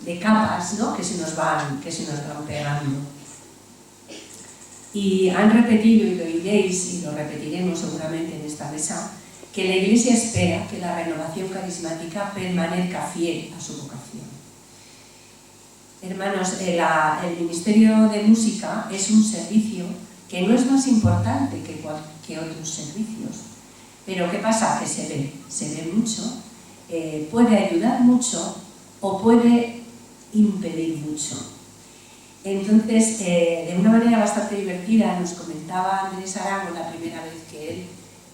de capas, ¿no?, que se nos van pegando. Y han repetido, y lo oiréis y lo repetiremos seguramente en esta mesa, que la Iglesia espera que la renovación carismática permanezca fiel a su vocación. Hermanos, el Ministerio de Música es un servicio que no es más importante que otros servicios. Pero ¿qué pasa? Que se ve mucho, puede ayudar mucho o puede impedir mucho. Entonces, de una manera bastante divertida, nos comentaba Andrés Arango la primera vez que él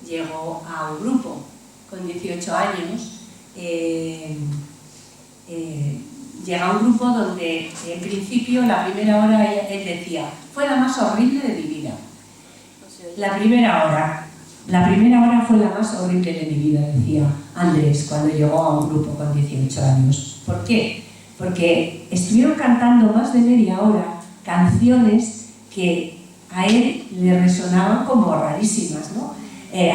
llegó a un grupo con 18 años, llega a un grupo donde en principio la primera hora él decía, fue la más horrible de mi vida. La primera hora fue la más horrible de mi vida, decía Andrés cuando llegó a un grupo con 18 años. ¿Por qué? Porque estuvieron cantando más de media hora canciones que a él le resonaban como rarísimas, ¿no?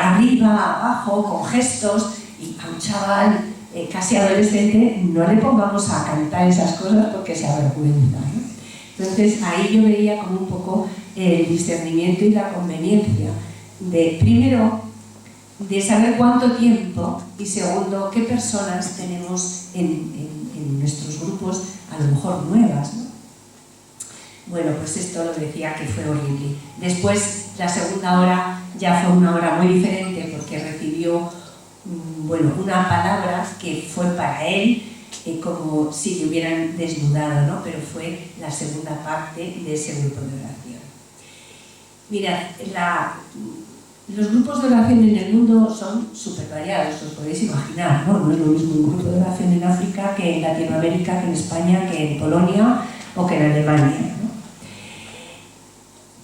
Arriba, abajo, con gestos, y a un chaval casi adolescente no le pongamos a cantar esas cosas porque se avergüenza, ¿no? Entonces ahí yo veía como un poco el discernimiento y la conveniencia de, primero, de saber cuánto tiempo, y segundo, qué personas tenemos en nuestros grupos, a lo mejor nuevas, ¿no? Bueno, pues esto lo decía que fue horrible. Después, la segunda hora ya fue una hora muy diferente porque recibió una palabra que fue para él como si le hubieran desnudado, ¿no? Pero fue la segunda parte de ese grupo de oración. Mirad, los grupos de oración en el mundo son súper variados, os podéis imaginar, ¿no? No es lo mismo un grupo de oración en África que en Latinoamérica, que en España, que en Polonia o que en Alemania, ¿no?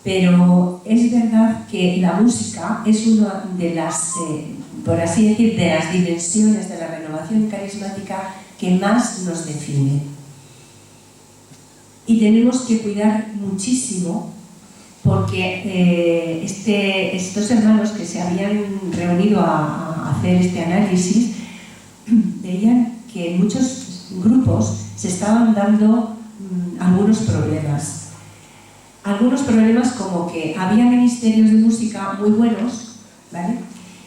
Pero es verdad que la música es una de las, por así decir, de las dimensiones de la renovación carismática que más nos define. Y tenemos que cuidar muchísimo porque estos hermanos que se habían reunido a hacer este análisis veían que en muchos grupos se estaban dando algunos problemas. Algunos problemas como que había ministerios de música muy buenos, ¿vale?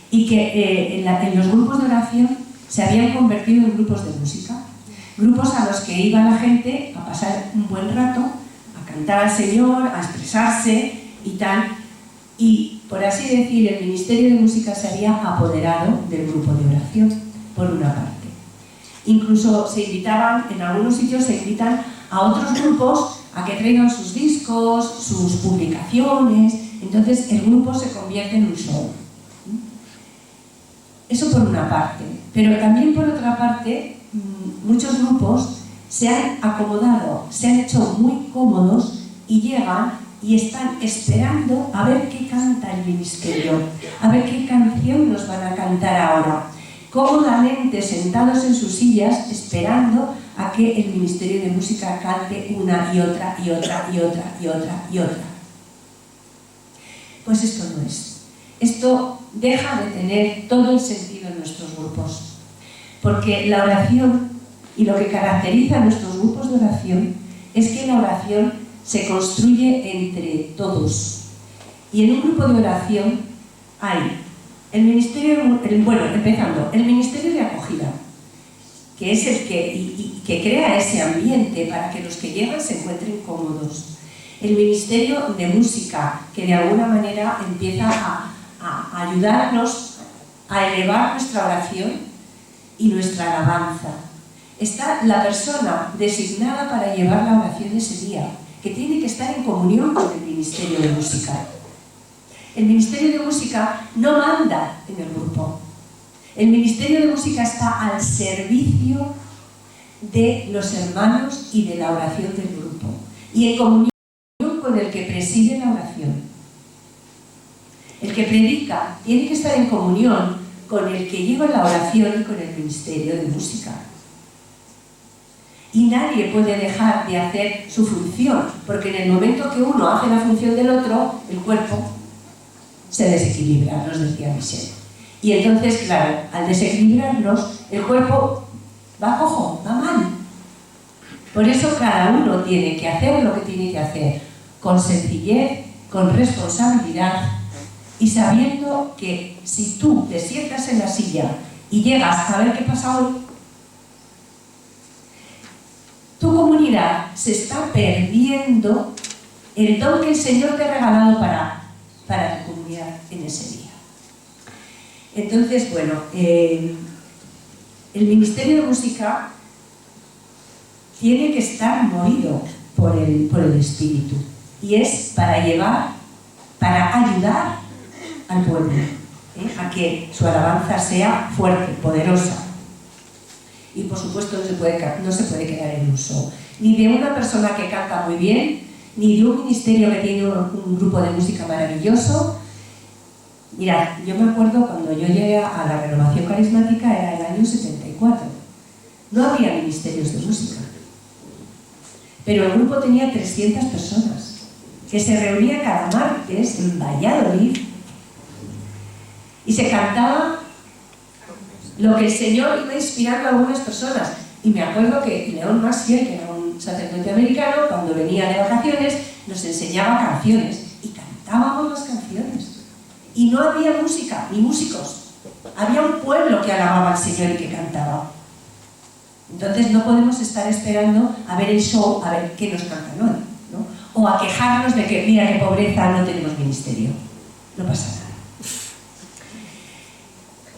Y que en los grupos de oración se habían convertido en grupos de música. Grupos a los que iba la gente a pasar un buen rato, a cantar al Señor, a expresarse y tal. Y, por así decir, el ministerio de música se había apoderado del grupo de oración, por una parte. Incluso se invitaban, en algunos sitios se invitan a otros grupos a que traigan sus discos, sus publicaciones. Entonces el grupo se convierte en un show. Eso por una parte. Pero también por otra parte, muchos grupos se han acomodado, se han hecho muy cómodos y llegan y están esperando a ver qué canta el ministerio, a ver qué canción nos van a cantar ahora, cómodamente sentados en sus sillas esperando a que el Ministerio de Música cante una y otra y otra y otra y otra y otra. Pues esto no es. Esto deja de tener todo el sentido en nuestros grupos, porque la oración y lo que caracteriza a nuestros grupos de oración es que la oración se construye entre todos. Y en un grupo de oración hay el ministerio, empezando, el ministerio de acogida, que es el que crea ese ambiente para que los que llegan se encuentren cómodos. El ministerio de música, que de alguna manera empieza a ayudarnos a elevar nuestra oración y nuestra alabanza. Está la persona designada para llevar la oración ese día, que tiene que estar en comunión con el Ministerio de Música. El Ministerio de Música no manda en el grupo. El Ministerio de Música está al servicio de los hermanos y de la oración del grupo, y en comunión con el que preside la oración. El que predica tiene que estar en comunión con el que lleva la oración y con el Ministerio de Música. Y nadie puede dejar de hacer su función, porque en el momento que uno hace la función del otro, el cuerpo se desequilibra, nos decía Michel. Y entonces, claro, al desequilibrarnos, el cuerpo va cojo, va mal. Por eso cada uno tiene que hacer lo que tiene que hacer, con sencillez, con responsabilidad, y sabiendo que si tú te sientas en la silla y llegas a ver qué pasa hoy, tu comunidad se está perdiendo el don que el Señor te ha regalado para tu comunidad en ese día. Entonces, bueno, el Ministerio de Música tiene que estar movido por el Espíritu, y es para llevar, para ayudar al pueblo, a que su alabanza sea fuerte, poderosa. Y por supuesto no se puede quedar en un show, ni de una persona que canta muy bien, ni de un ministerio que tiene un grupo de música maravilloso. Mirad, yo me acuerdo cuando yo llegué a la renovación carismática, era el año 74. No había ministerios de música, pero el grupo tenía 300 personas, que se reunía cada martes en Valladolid y se cantaba lo que el Señor iba inspirando a algunas personas. Y me acuerdo que León Maciel, que era un sacerdote americano, cuando venía de vacaciones, nos enseñaba canciones y cantábamos las canciones. Y no había música, ni músicos. Había un pueblo que alababa al Señor y que cantaba. Entonces no podemos estar esperando a ver el show, a ver qué nos cantan hoy, ¿no? O a quejarnos de que, mira, qué pobreza, no tenemos ministerio. No pasa nada.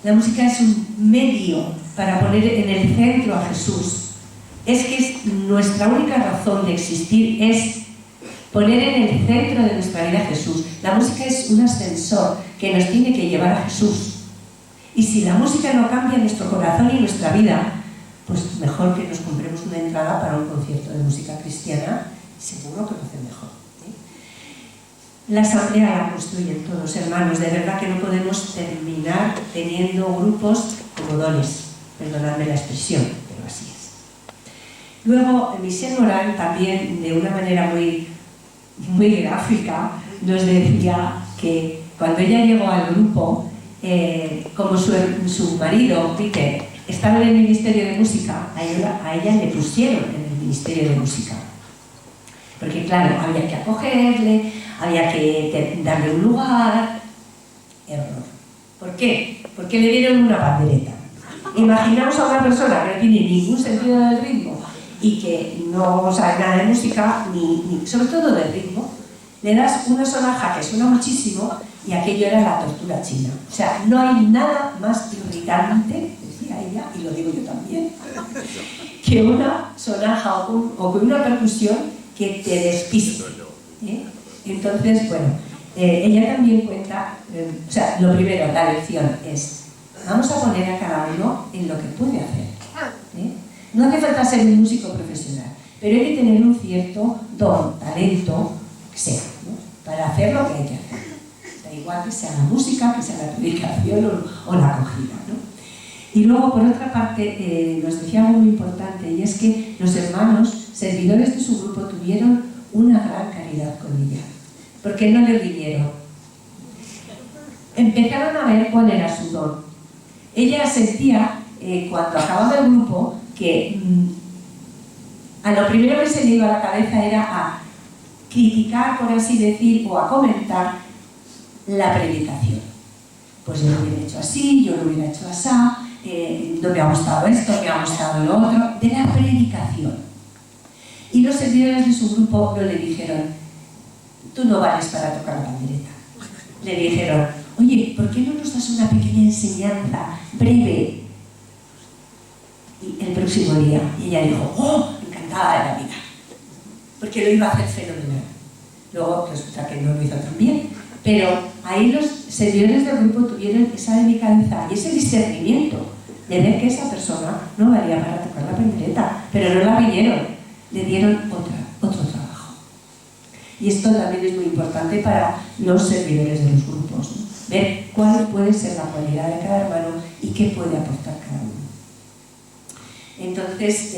La música es un medio para poner en el centro a Jesús. Es que nuestra única razón de existir es poner en el centro de nuestra vida a Jesús. La música es un ascensor que nos tiene que llevar a Jesús. Y si la música no cambia nuestro corazón y nuestra vida, pues mejor que nos compremos una entrada para un concierto de música cristiana, seguro que lo hace mejor. La asamblea la construyen todos, hermanos. De verdad que no podemos terminar teniendo grupos como dones. Perdonadme la expresión, pero así es. Luego, Michel Moran también, de una manera muy gráfica, nos decía que cuando ella llegó al grupo, como su marido, Peter, estaba en el Ministerio de Música, a ella le pusieron en el Ministerio de Música. Porque claro, había que acogerle, había que darle un lugar. Error. ¿Por qué? Porque le dieron una pandereta. Imaginaos a una persona que no tiene ningún sentido del ritmo y que no sabe nada de música, ni sobre todo del ritmo. Le das una sonaja que suena muchísimo y aquello era la tortura china. O sea, no hay nada más irritante, decía ella, y lo digo yo también, que una sonaja o que una percusión que te despiste. Entonces, bueno, ella también cuenta, o sea, lo primero, la lección es, vamos a poner a cada uno en lo que puede hacer. No hace falta ser un músico profesional, pero hay que tener un cierto don, talento, que sea, ¿no? Para hacer lo que hay que hacer. Da igual que sea la música, que sea la predicación o la acogida, ¿no? Y luego, por otra parte, nos decía algo muy importante, y es que los hermanos, servidores de su grupo, tuvieron una gran caridad con ella, porque no le riñeron. Empezaron a ver cuál era su don. Ella sentía, cuando acababa el grupo, que a lo primero que se le iba a la cabeza era a criticar, por así decir, o a comentar la predicación. Pues yo lo hubiera hecho así, yo lo hubiera hecho así, no me ha gustado esto, me ha gustado lo otro, de la predicación. Y los servidores de su grupo no le dijeron, tú no vales para tocar la pandereta. Le dijeron, oye, ¿por qué no nos das una pequeña enseñanza breve? Y el próximo día, y ella dijo, oh, encantada de la vida, porque lo iba a hacer fenomenal. Luego resulta que no lo hizo tan bien, pero ahí los servidores del grupo tuvieron esa delicadeza y ese discernimiento de ver que esa persona no valía para tocar la pandereta, pero no la vinieron, le dieron otro trabajo. Y esto también es muy importante para los servidores de los grupos, ¿no? Ver cuál puede ser la cualidad de cada hermano y qué puede aportar cada uno. Entonces,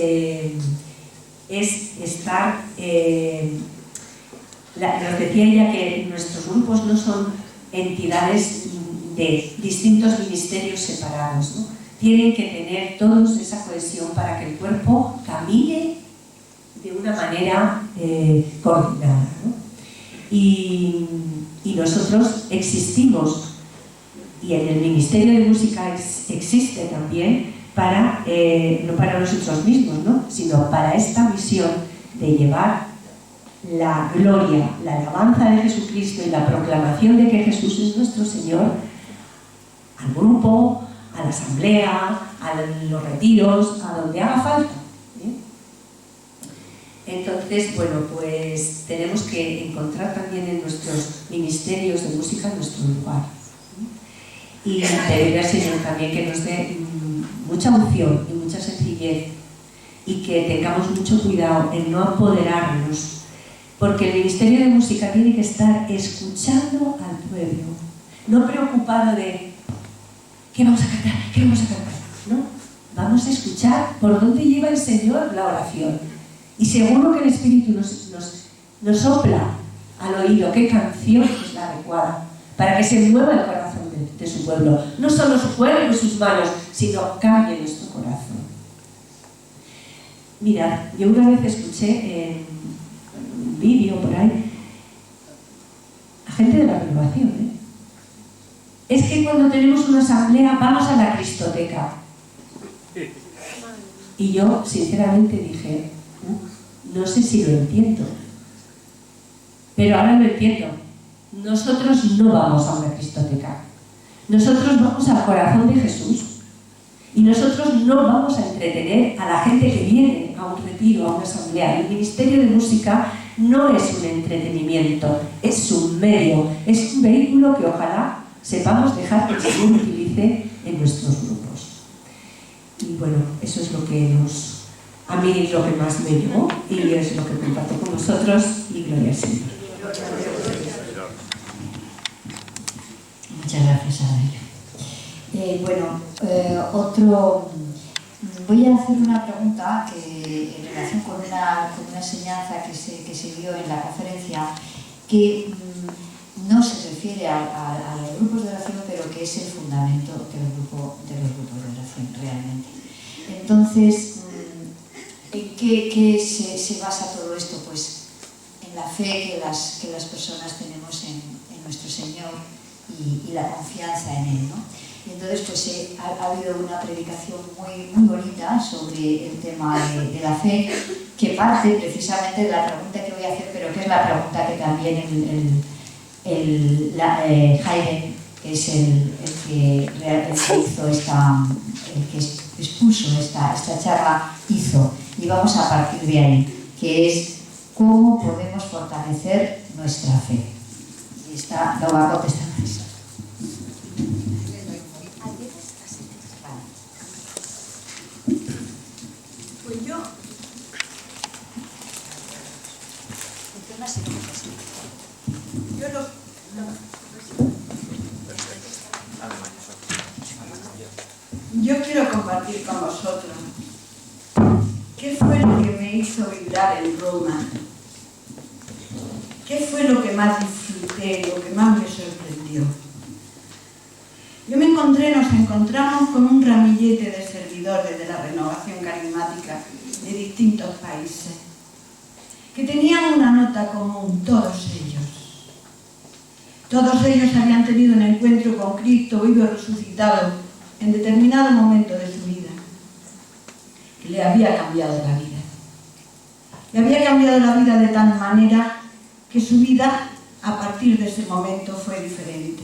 es estar... nos decía ella que nuestros grupos no son entidades de distintos ministerios separados, ¿no? Tienen que tener todos esa cohesión para que el cuerpo camine de una manera coordinada, ¿no? Y nosotros existimos, y en el Ministerio de Música existe también para, no para nosotros mismos, ¿no? Sino para esta misión de llevar la gloria, la alabanza de Jesucristo y la proclamación de que Jesús es nuestro Señor al grupo, a la asamblea, a los retiros, a donde haga falta, ¿eh? Entonces, bueno, pues tenemos que encontrar también en nuestros ministerios de música nuestro lugar, ¿eh? Y pedir al Señor también que nos dé mucha unción y mucha sencillez, y que tengamos mucho cuidado en no apoderarnos, porque el Ministerio de Música tiene que estar escuchando al pueblo, no preocupado de ¿qué vamos a cantar? ¿Qué vamos a cantar? ¿No? Vamos a escuchar por dónde lleva el Señor la oración. Y seguro que el Espíritu nos sopla al oído qué canción es la adecuada para que se mueva el corazón de su pueblo. No solo su cuerpo y sus manos, sino cambie nuestro corazón. Mirad, yo una vez escuché en un vídeo por ahí a gente de la renovación, ¿eh? Es que cuando tenemos una asamblea vamos a la Cristoteca. Y yo sinceramente dije, no sé si lo entiendo, pero ahora lo entiendo. Nosotros no vamos a una Cristoteca, nosotros vamos al corazón de Jesús, y nosotros no vamos a entretener a la gente que viene a un retiro, a una asamblea. El Ministerio de Música no es un entretenimiento, es un medio, es un vehículo que ojalá sepamos dejar que el Señor utilice en nuestros grupos. Y bueno, eso es lo que a mí es lo que más me llegó, y es lo que comparto con vosotros, y gloria al Señor. Muchas gracias, Adela. Voy a hacer una pregunta que, en relación con una enseñanza que se dio en la conferencia, que no se refiere a los grupos de oración, pero que es el fundamento de los grupos de oración realmente. Entonces, ¿en qué se basa todo esto? Pues en la fe que las personas tenemos en nuestro Señor y la confianza en Él, ¿no? Y entonces pues ha habido una predicación muy bonita sobre el tema de la fe, que parte precisamente de la pregunta que voy a hacer, pero que es la pregunta que también Jaime, que es el que hizo el que expuso esta charla, hizo, y vamos a partir de ahí, que es cómo podemos fortalecer nuestra fe. Y esta lo va a contestar eso. Yo quiero compartir con vosotros qué fue lo que me hizo vibrar en Roma, qué fue lo que más disfruté, lo que más me sorprendió. Nos encontramos con un ramillete de servidores de la renovación carismática de distintos países, que tenían una nota común, todos ellos. Todos ellos habían tenido un encuentro con Cristo vivo y resucitado en determinado momento de su vida, que le había cambiado la vida. Le había cambiado la vida de tal manera que su vida, a partir de ese momento, fue diferente.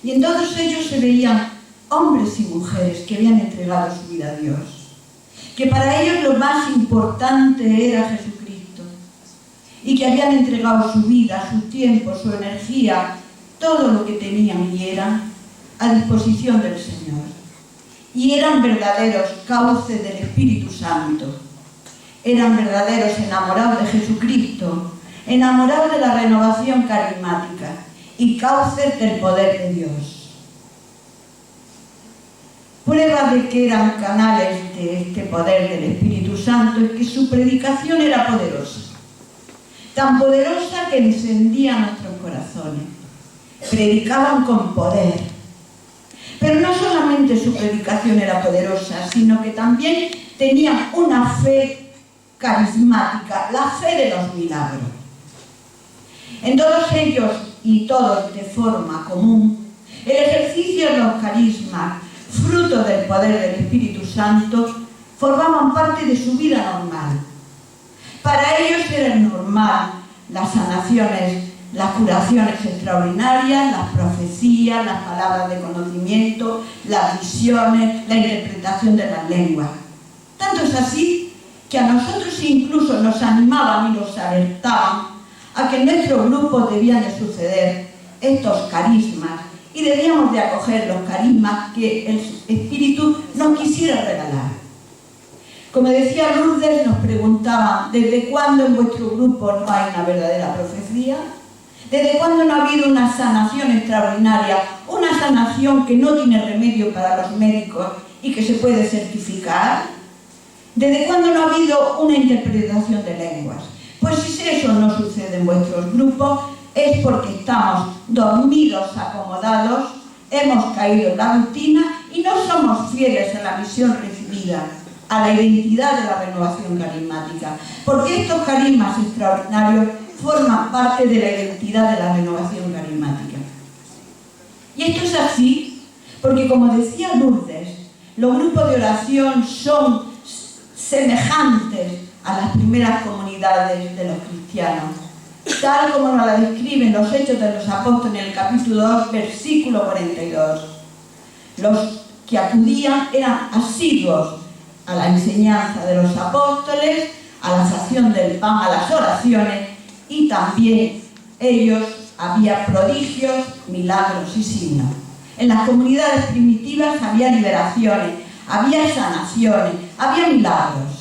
Y en todos ellos se veían hombres y mujeres que habían entregado su vida a Dios, que para ellos lo más importante era Jesucristo, y que habían entregado su vida, su tiempo, su energía, todo lo que tenían y eran a disposición del Señor. Y eran verdaderos cauces del Espíritu Santo, eran verdaderos enamorados de Jesucristo, enamorados de la renovación carismática y cauces del poder de Dios. Prueba de que eran canales de este poder del Espíritu Santo es que su predicación era poderosa, tan poderosa que encendía nuestros corazones. Predicaban con poder. Pero no solamente su predicación era poderosa, sino que también tenían una fe carismática, la fe de los milagros. En todos ellos, y todos de forma común, el ejercicio de los carismas, fruto del poder del Espíritu Santo, formaban parte de su vida normal. Para ellos era normal las sanaciones, las curaciones extraordinarias, las profecías, las palabras de conocimiento, las visiones, la interpretación de las lenguas. Tanto es así que a nosotros incluso nos animaban y nos alertaban a que en nuestro grupo debían de suceder estos carismas y debíamos de acoger los carismas que el Espíritu nos quisiera regalar. Como decía Lourdes, nos preguntaban ¿desde cuándo en vuestro grupo no hay una verdadera profecía? ¿Desde cuándo no ha habido una sanación extraordinaria? Una sanación que no tiene remedio para los médicos y que se puede certificar. ¿Desde cuándo no ha habido una interpretación de lenguas? Pues si eso no sucede en vuestros grupos, es porque estamos dormidos, acomodados, hemos caído en la rutina y no somos fieles a la misión recibida, a la identidad de la renovación carismática. Porque estos carismas extraordinarios forman parte de la identidad de la renovación carismática. Y esto es así porque, como decía Lourdes, los grupos de oración son semejantes a las primeras comunidades de los cristianos, tal como nos la describen los Hechos de los Apóstoles en el capítulo 2, versículo 42. Los que acudían eran asiduos a la enseñanza de los apóstoles, a la sación del pan, a las oraciones, y también ellos había prodigios, milagros y signos. En las comunidades primitivas había liberaciones, había sanaciones, había milagros.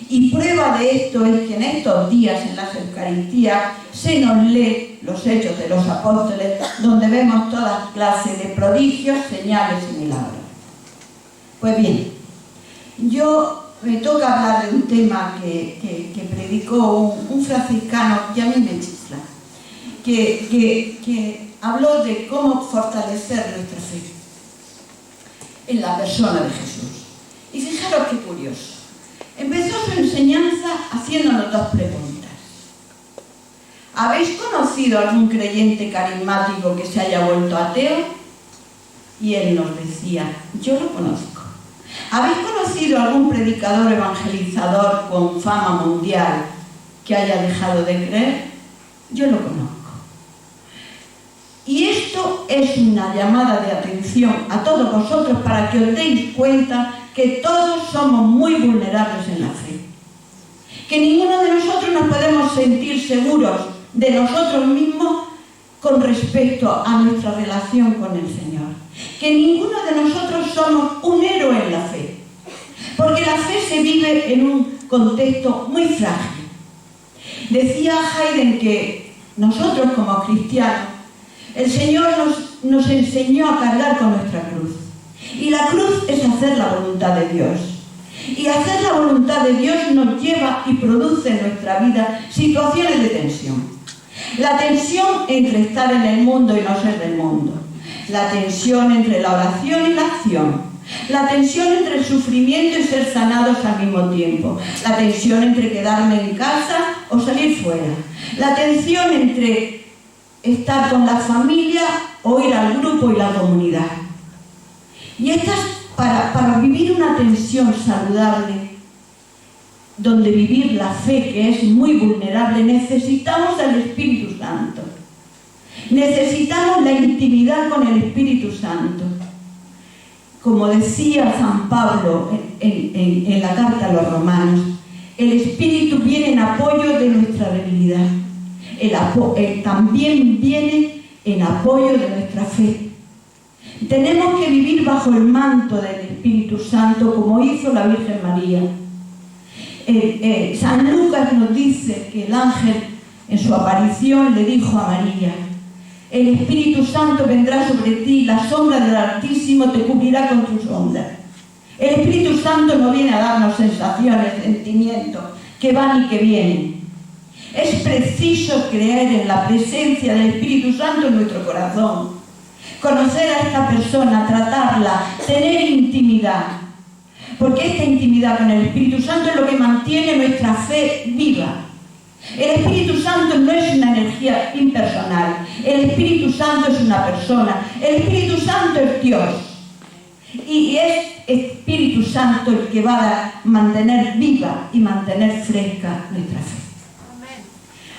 Y prueba de esto es que en estos días, en las Eucaristías, se nos lee los Hechos de los Apóstoles, donde vemos todas clases de prodigios, señales y milagros. Pues bien, me toca hablar de un tema que predicó un franciscano que a mí me chifla, que habló de cómo fortalecer nuestra fe en la persona de Jesús. Y fijaros qué curioso. Empezó su enseñanza haciéndonos dos preguntas. ¿Habéis conocido algún creyente carismático que se haya vuelto ateo? Y él nos decía, yo lo conozco. ¿Habéis conocido algún predicador evangelizador con fama mundial que haya dejado de creer? Yo lo conozco. Y esto es una llamada de atención a todos vosotros para que os deis cuenta que todos somos muy vulnerables en la fe. Que ninguno de nosotros nos podemos sentir seguros de nosotros mismos con respecto a nuestra relación con el Señor. Que ninguno de nosotros somos un héroe en la fe. Porque la fe se vive en un contexto muy frágil. Decía Haydn que nosotros como cristianos, el Señor nos enseñó a cargar con nuestra cruz. Y la cruz es hacer la voluntad de Dios. Y hacer la voluntad de Dios nos lleva y produce en nuestra vida situaciones de tensión. La tensión entre estar en el mundo y no ser del mundo. La tensión entre la oración y la acción. La tensión entre el sufrimiento y ser sanados al mismo tiempo. La tensión entre quedarme en casa o salir fuera. La tensión entre estar con la familia o ir al grupo y la comunidad. Y estas, para vivir una tensión saludable, donde vivir la fe, que es muy vulnerable, necesitamos del Espíritu Santo. Necesitamos la intimidad con el Espíritu Santo. Como decía San Pablo en la carta a los romanos, el Espíritu viene en apoyo de nuestra debilidad. Él también viene en apoyo de nuestra fe. Tenemos que vivir bajo el manto del Espíritu Santo, como hizo la Virgen María. San Lucas nos dice que el ángel en su aparición le dijo a María: el Espíritu Santo vendrá sobre ti, la sombra del Altísimo te cubrirá con su sombra. El Espíritu Santo no viene a darnos sensaciones, sentimientos que van y que vienen. Es preciso creer en la presencia del Espíritu Santo en nuestro corazón, conocer a esta persona, tratarla, tener intimidad. Porque esta intimidad con el Espíritu Santo es lo que mantiene nuestra fe viva. El Espíritu Santo no es una energía impersonal. El Espíritu Santo es una persona. El Espíritu Santo es Dios. Y es Espíritu Santo el que va a mantener viva y mantener fresca nuestra fe.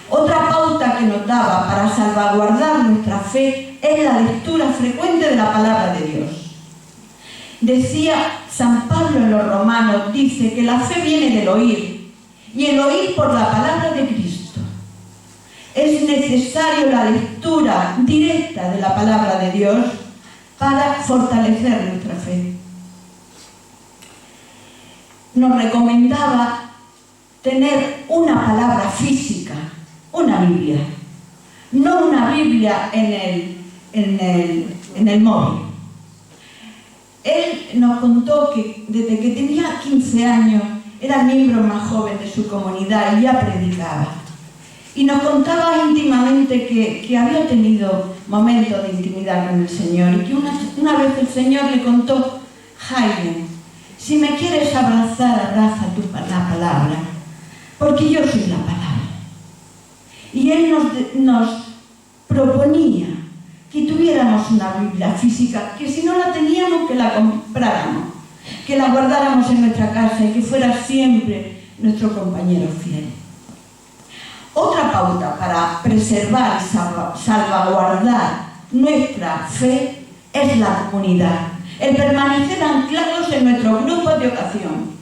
Otra pauta que nos daba para salvaguardar nuestra fe es la lectura frecuente de la palabra de Dios. Decía San Pablo en los Romanos, dice que la fe viene del oír, y el oír por la palabra de Cristo. Es necesario la lectura directa de la palabra de Dios para fortalecer nuestra fe. Nos recomendaba tener una palabra física, una Biblia, no una Biblia en el móvil. Él nos contó que desde que tenía 15 años era el miembro más joven de su comunidad y ya predicaba. Y nos contaba íntimamente que había tenido momentos de intimidad con el Señor y que una vez el Señor le contó: Jaime, si me quieres abrazar, abraza la palabra, porque yo soy la palabra. Y Él nos proponía que tuviéramos una Biblia física, que si no la teníamos, que la compráramos, que la guardáramos en nuestra casa y que fuera siempre nuestro compañero fiel. Otra pauta para preservar y salvaguardar nuestra fe es la comunidad, el permanecer anclados en nuestros grupos de oración.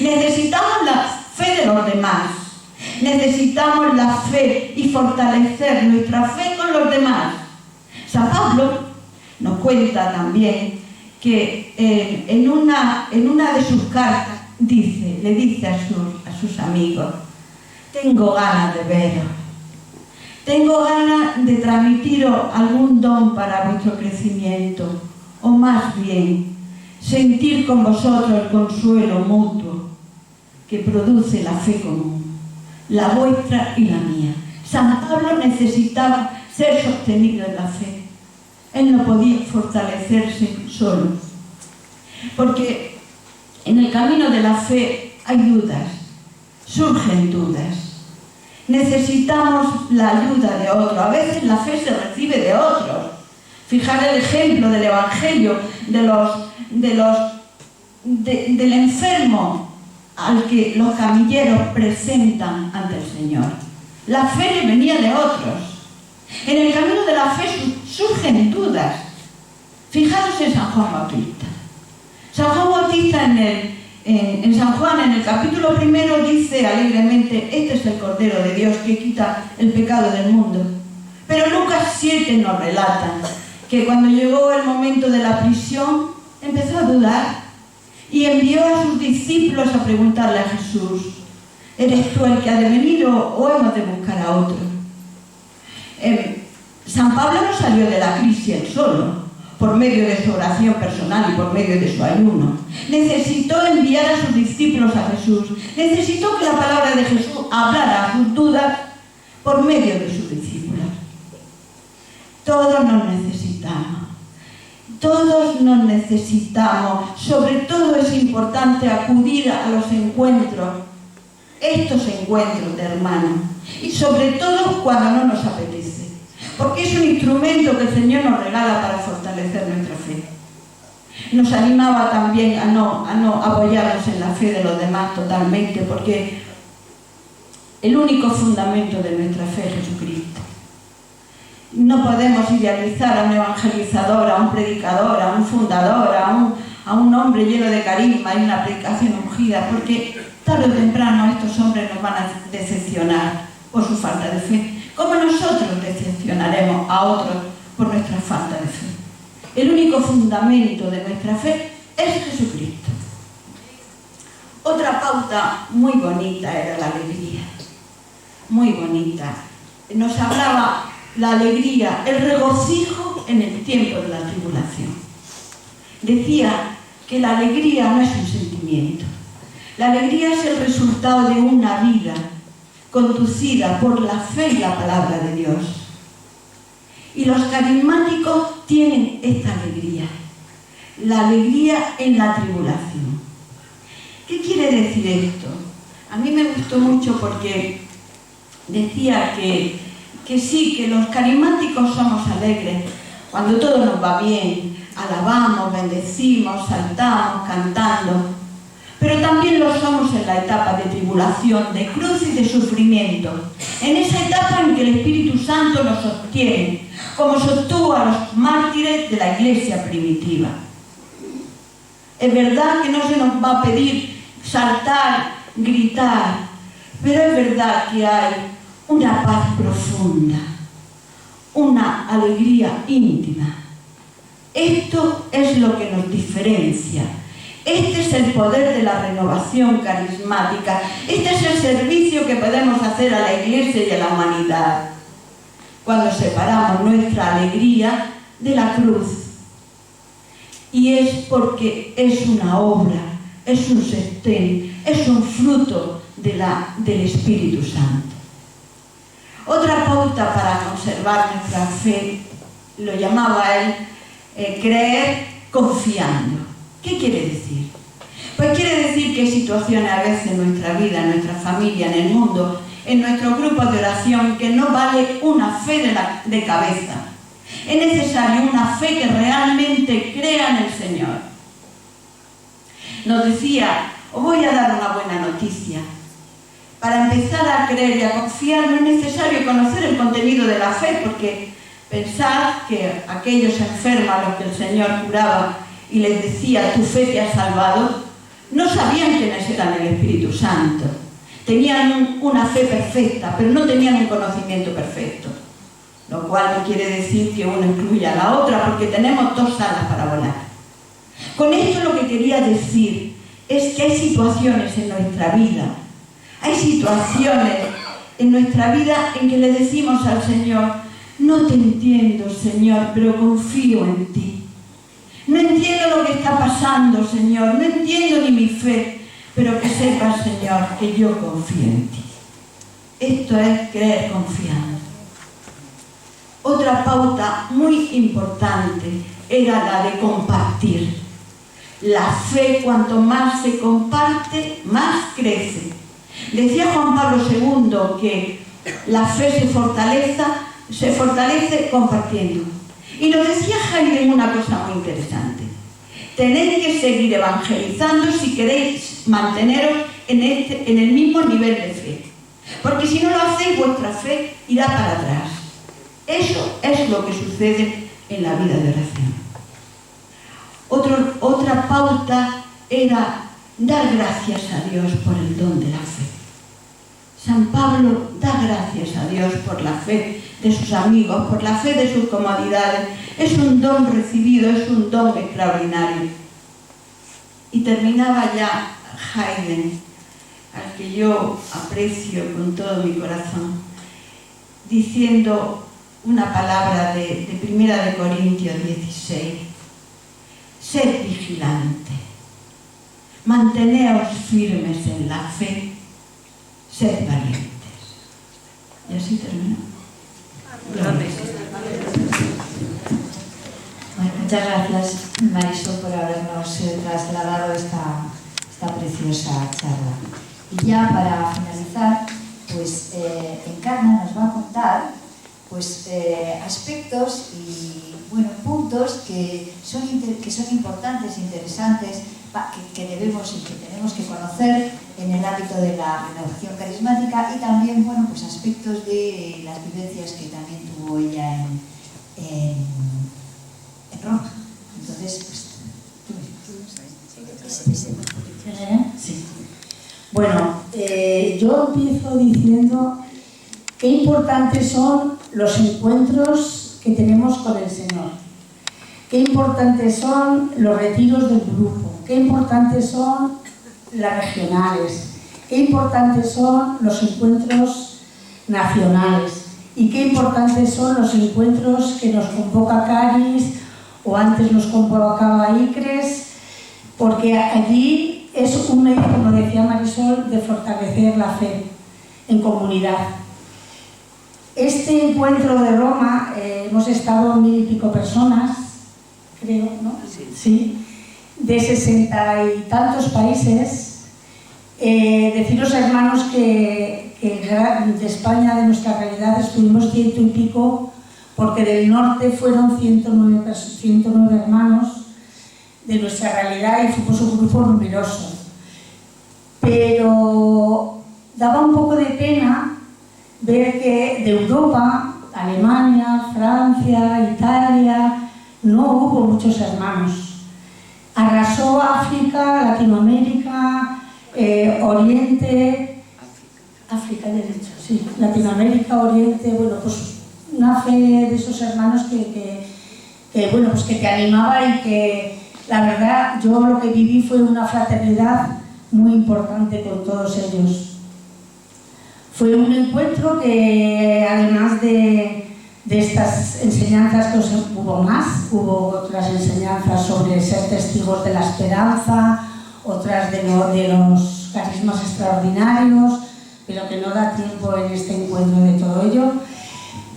Necesitamos la fe de los demás, necesitamos la fe y fortalecer nuestra fe con los demás. San Pablo nos cuenta también que en una de sus cartas le dice a sus amigos: tengo ganas de veros, tengo ganas de transmitiros algún don para vuestro crecimiento, o más bien, sentir con vosotros el consuelo mutuo que produce la fe común, la vuestra y la mía. San Pablo necesitaba ser sostenido en la fe. Él no podía fortalecerse solo, porque en el camino de la fe hay dudas, surgen dudas. Necesitamos la ayuda de otros. A veces la fe se recibe de otros. Fijar el ejemplo del Evangelio, del enfermo al que los camilleros presentan ante el Señor. La fe le venía de otros. En el camino de la fe surgen dudas. Fijaros en San Juan Bautista. San Juan Bautista en San Juan, en el capítulo 1, dice alegremente: este es el Cordero de Dios que quita el pecado del mundo. Pero Lucas 7 nos relata que cuando llegó el momento de la prisión empezó a dudar y envió a sus discípulos a preguntarle a Jesús: ¿Eres tú el que ha de venir o hemos de buscar a otro? San Pablo no salió de la crisis él solo, por medio de su oración personal y por medio de su ayuno. Necesitó enviar a sus discípulos a Jesús. Necesitó que la palabra de Jesús hablara a sus dudas por medio de sus discípulos. Todos nos necesitamos. Todos nos necesitamos. Sobre todo es importante acudir a los encuentros, estos encuentros de hermanos. Y sobre todo cuando no nos apetece. Porque es un instrumento que el Señor nos regala para fortalecer nuestra fe. Nos animaba también a no apoyarnos en la fe de los demás totalmente, porque el único fundamento de nuestra fe es Jesucristo. No podemos idealizar a un evangelizador, a un predicador, a un fundador, a un hombre lleno de carisma y una predicación ungida, porque tarde o temprano estos hombres nos van a decepcionar por su falta de fe. ¿Cómo nosotros decepcionaremos a otros por nuestra falta de fe? El único fundamento de nuestra fe es Jesucristo. Otra pauta muy bonita era la alegría. Muy bonita. Nos hablaba la alegría, el regocijo en el tiempo de la tribulación. Decía que la alegría no es un sentimiento. La alegría es el resultado de una vida conducida por la fe y la palabra de Dios. Y los carismáticos tienen esta alegría, la alegría en la tribulación. ¿Qué quiere decir esto? A mí me gustó mucho porque decía que sí, que los carismáticos somos alegres cuando todo nos va bien, alabamos, bendecimos, saltamos, cantando. Pero también lo somos en la etapa de tribulación, de cruz y de sufrimiento. En esa etapa en que el Espíritu Santo nos sostiene, como sostuvo a los mártires de la iglesia primitiva. Es verdad que no se nos va a pedir saltar, gritar, pero es verdad que hay una paz profunda, una alegría íntima. Esto es lo que nos diferencia. Este es el poder de la renovación carismática. Este es el servicio que podemos hacer a la Iglesia y a la humanidad cuando separamos nuestra alegría de la cruz. Y es porque es una obra, es un sostén, es un fruto del Espíritu Santo. Otra pauta para conservar nuestra fe, lo llamaba él, creer confiando. ¿Qué quiere decir? Pues quiere decir que hay situaciones a veces en nuestra vida, en nuestra familia, en el mundo, en nuestros grupos de oración, que no vale una fe de cabeza. Es necesario una fe que realmente crea en el Señor. Nos decía, os voy a dar una buena noticia. Para empezar a creer y a confiar no es necesario conocer el contenido de la fe, porque pensad que aquellos enfermos a los que el Señor curaba y les decía, tu fe te ha salvado, no sabían quiénes eran el Espíritu Santo. Tenían una fe perfecta, pero no tenían un conocimiento perfecto. Lo cual no quiere decir que uno excluya a la otra, porque tenemos dos alas para volar. Con esto lo que quería decir es que hay situaciones en nuestra vida, hay situaciones en nuestra vida en que le decimos al Señor, no te entiendo, Señor, pero confío en ti. No entiendo lo que está pasando, Señor, no entiendo ni mi fe, pero que sepas, Señor, que yo confío en ti. Esto es creer confiando. Otra pauta muy importante era la de compartir. La fe, cuanto más se comparte, más crece. Decía Juan Pablo II que la fe se fortalece compartiendo. Y nos decía Jaime una cosa muy interesante. Tenéis que seguir evangelizando si queréis manteneros en el mismo nivel de fe. Porque si no lo hacéis, vuestra fe irá para atrás. Eso es lo que sucede en la vida de oración. Otra pauta era dar gracias a Dios por el don de la fe. San Pablo da gracias a Dios por la fe de sus amigos, por la fe de sus comodidades. Es un don recibido, es un don extraordinario. Y terminaba ya Haydn al que yo aprecio con todo mi corazón, diciendo una palabra de 1 Corintios 16. Sed vigilante, manteneos firmes en la fe, sed valientes. Y así termino. Bueno, muchas gracias, Marisol, por habernos trasladado esta preciosa charla. Y ya para finalizar, pues Encarna nos va a contar pues, aspectos y puntos que son importantes, interesantes, que debemos y que tenemos que conocer en el ámbito de la renovación carismática, y también pues aspectos de las vivencias que también tuvo ella en Roma. Entonces, Sí. Bueno, yo empiezo diciendo qué importantes son los encuentros que tenemos con el Señor, qué importantes son los retiros del grupo, qué importantes son las regionales, qué importantes son los encuentros nacionales y qué importantes son los encuentros que nos convoca Caris o antes nos convocaba ICRES, porque allí es un medio, como decía Marisol, de fortalecer la fe en comunidad. Este encuentro de Roma, hemos estado 1000 y pico personas, creo, ¿no? Sí, de 60 y tantos países. Deciros, hermanos, que de España, de nuestra realidad, estuvimos 100 y pico, porque del norte fueron 109 hermanos de nuestra realidad y fuimos un grupo numeroso. Pero daba un poco de pena ver que de Europa, Alemania, Francia, Italia, no hubo muchos hermanos. Arrasó África, Latinoamérica, Oriente, África, de hecho, sí, Latinoamérica, Oriente, pues una fe de esos hermanos que te animaba y que, la verdad, yo lo que viví fue una fraternidad muy importante con todos ellos. Fue un encuentro que, además de estas enseñanzas, que hubo otras enseñanzas sobre ser testigos de la esperanza, otras de los carismas extraordinarios, pero que no da tiempo en este encuentro de todo ello.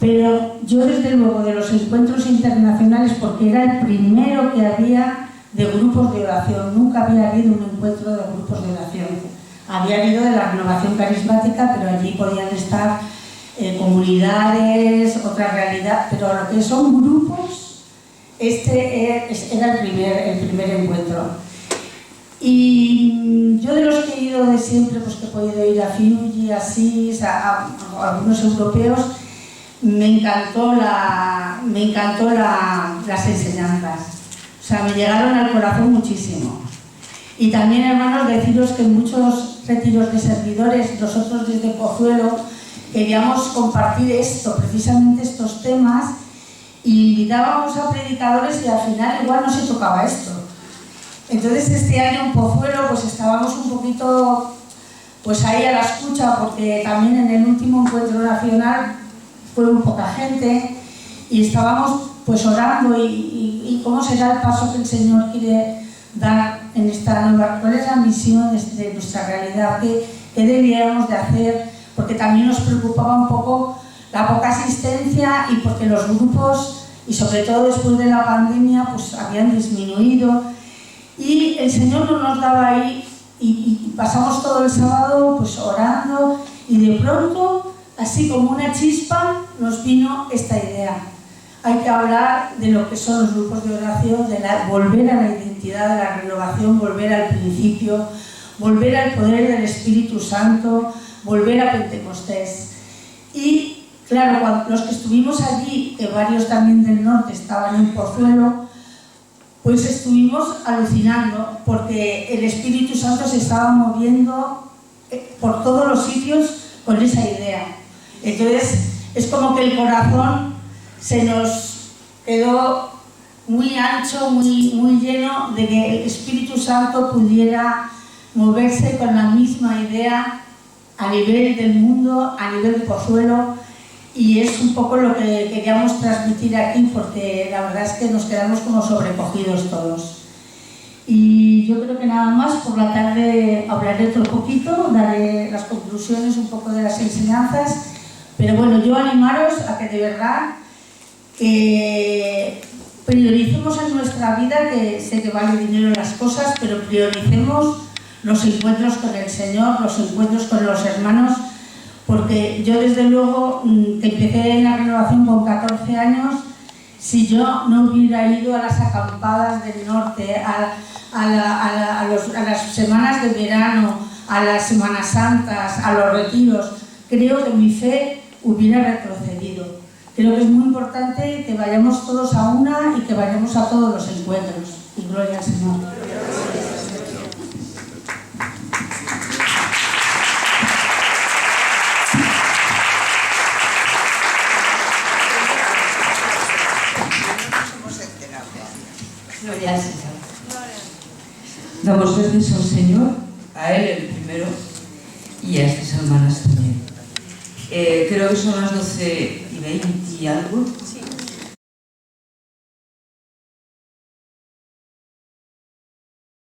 Pero yo, desde luego, de los encuentros internacionales, porque era el primero que había de grupos de oración, nunca había habido un encuentro de grupos de oración. Había habido de la renovación carismática, pero allí podían estar comunidades, otra realidad, pero lo que son grupos, este era el primer encuentro. Y yo, de los que he ido de siempre, pues que he podido ir a Finugi, a SIS, a algunos europeos, me encantó las enseñanzas. O sea, me llegaron al corazón muchísimo. Y también, hermanos, deciros que en muchos retiros de servidores, nosotros desde Pozuelo queríamos compartir precisamente estos temas, y invitábamos a predicadores y al final igual no se tocaba esto. Entonces, este año en Pozuelo pues estábamos un poquito pues ahí a la escucha, porque también en el último encuentro nacional fue muy poca gente y estábamos pues orando y cómo será el paso que el Señor quiere dar en esta nueva, cuál es la misión de nuestra realidad, qué debiéramos de hacer, porque también nos preocupaba un poco la poca asistencia y porque los grupos, y sobre todo después de la pandemia, pues habían disminuido, y el Señor no nos daba ahí, y pasamos todo el sábado pues orando, y de pronto, así como una chispa, nos vino esta idea. Hay que hablar de lo que son los grupos de oración, de volver a la identidad de la renovación, volver al principio, volver al poder del Espíritu Santo, volver a Pentecostés. Y claro, los que estuvimos allí, que varios también del norte estaban en Pozuelo, pues estuvimos alucinando, porque el Espíritu Santo se estaba moviendo por todos los sitios con esa idea. Entonces, es como que el corazón se nos quedó muy ancho, muy lleno de que el Espíritu Santo pudiera moverse con la misma idea a nivel del mundo, a nivel de Pozuelo, y es un poco lo que queríamos transmitir aquí, porque la verdad es que nos quedamos como sobrecogidos todos. Y yo creo que nada más, por la tarde hablaré otro poquito, daré las conclusiones un poco de las enseñanzas, pero bueno, yo animaros a que de verdad prioricemos en nuestra vida, que sé que vale dinero las cosas, pero prioricemos los encuentros con el Señor, los encuentros con los hermanos, porque yo desde luego que empecé en la renovación con 14 años, si yo no hubiera ido a las acampadas del norte, a las semanas de verano, a las Semanas Santas, a los retiros, creo que mi fe hubiera retrocedido. Creo que es muy importante que vayamos todos a una y que vayamos a todos los encuentros. Y gloria al Señor. Gloria al Señor. Damos gracias al Señor, a Él el primero y a estas hermanas también. Creo que son las 12:20 y algo.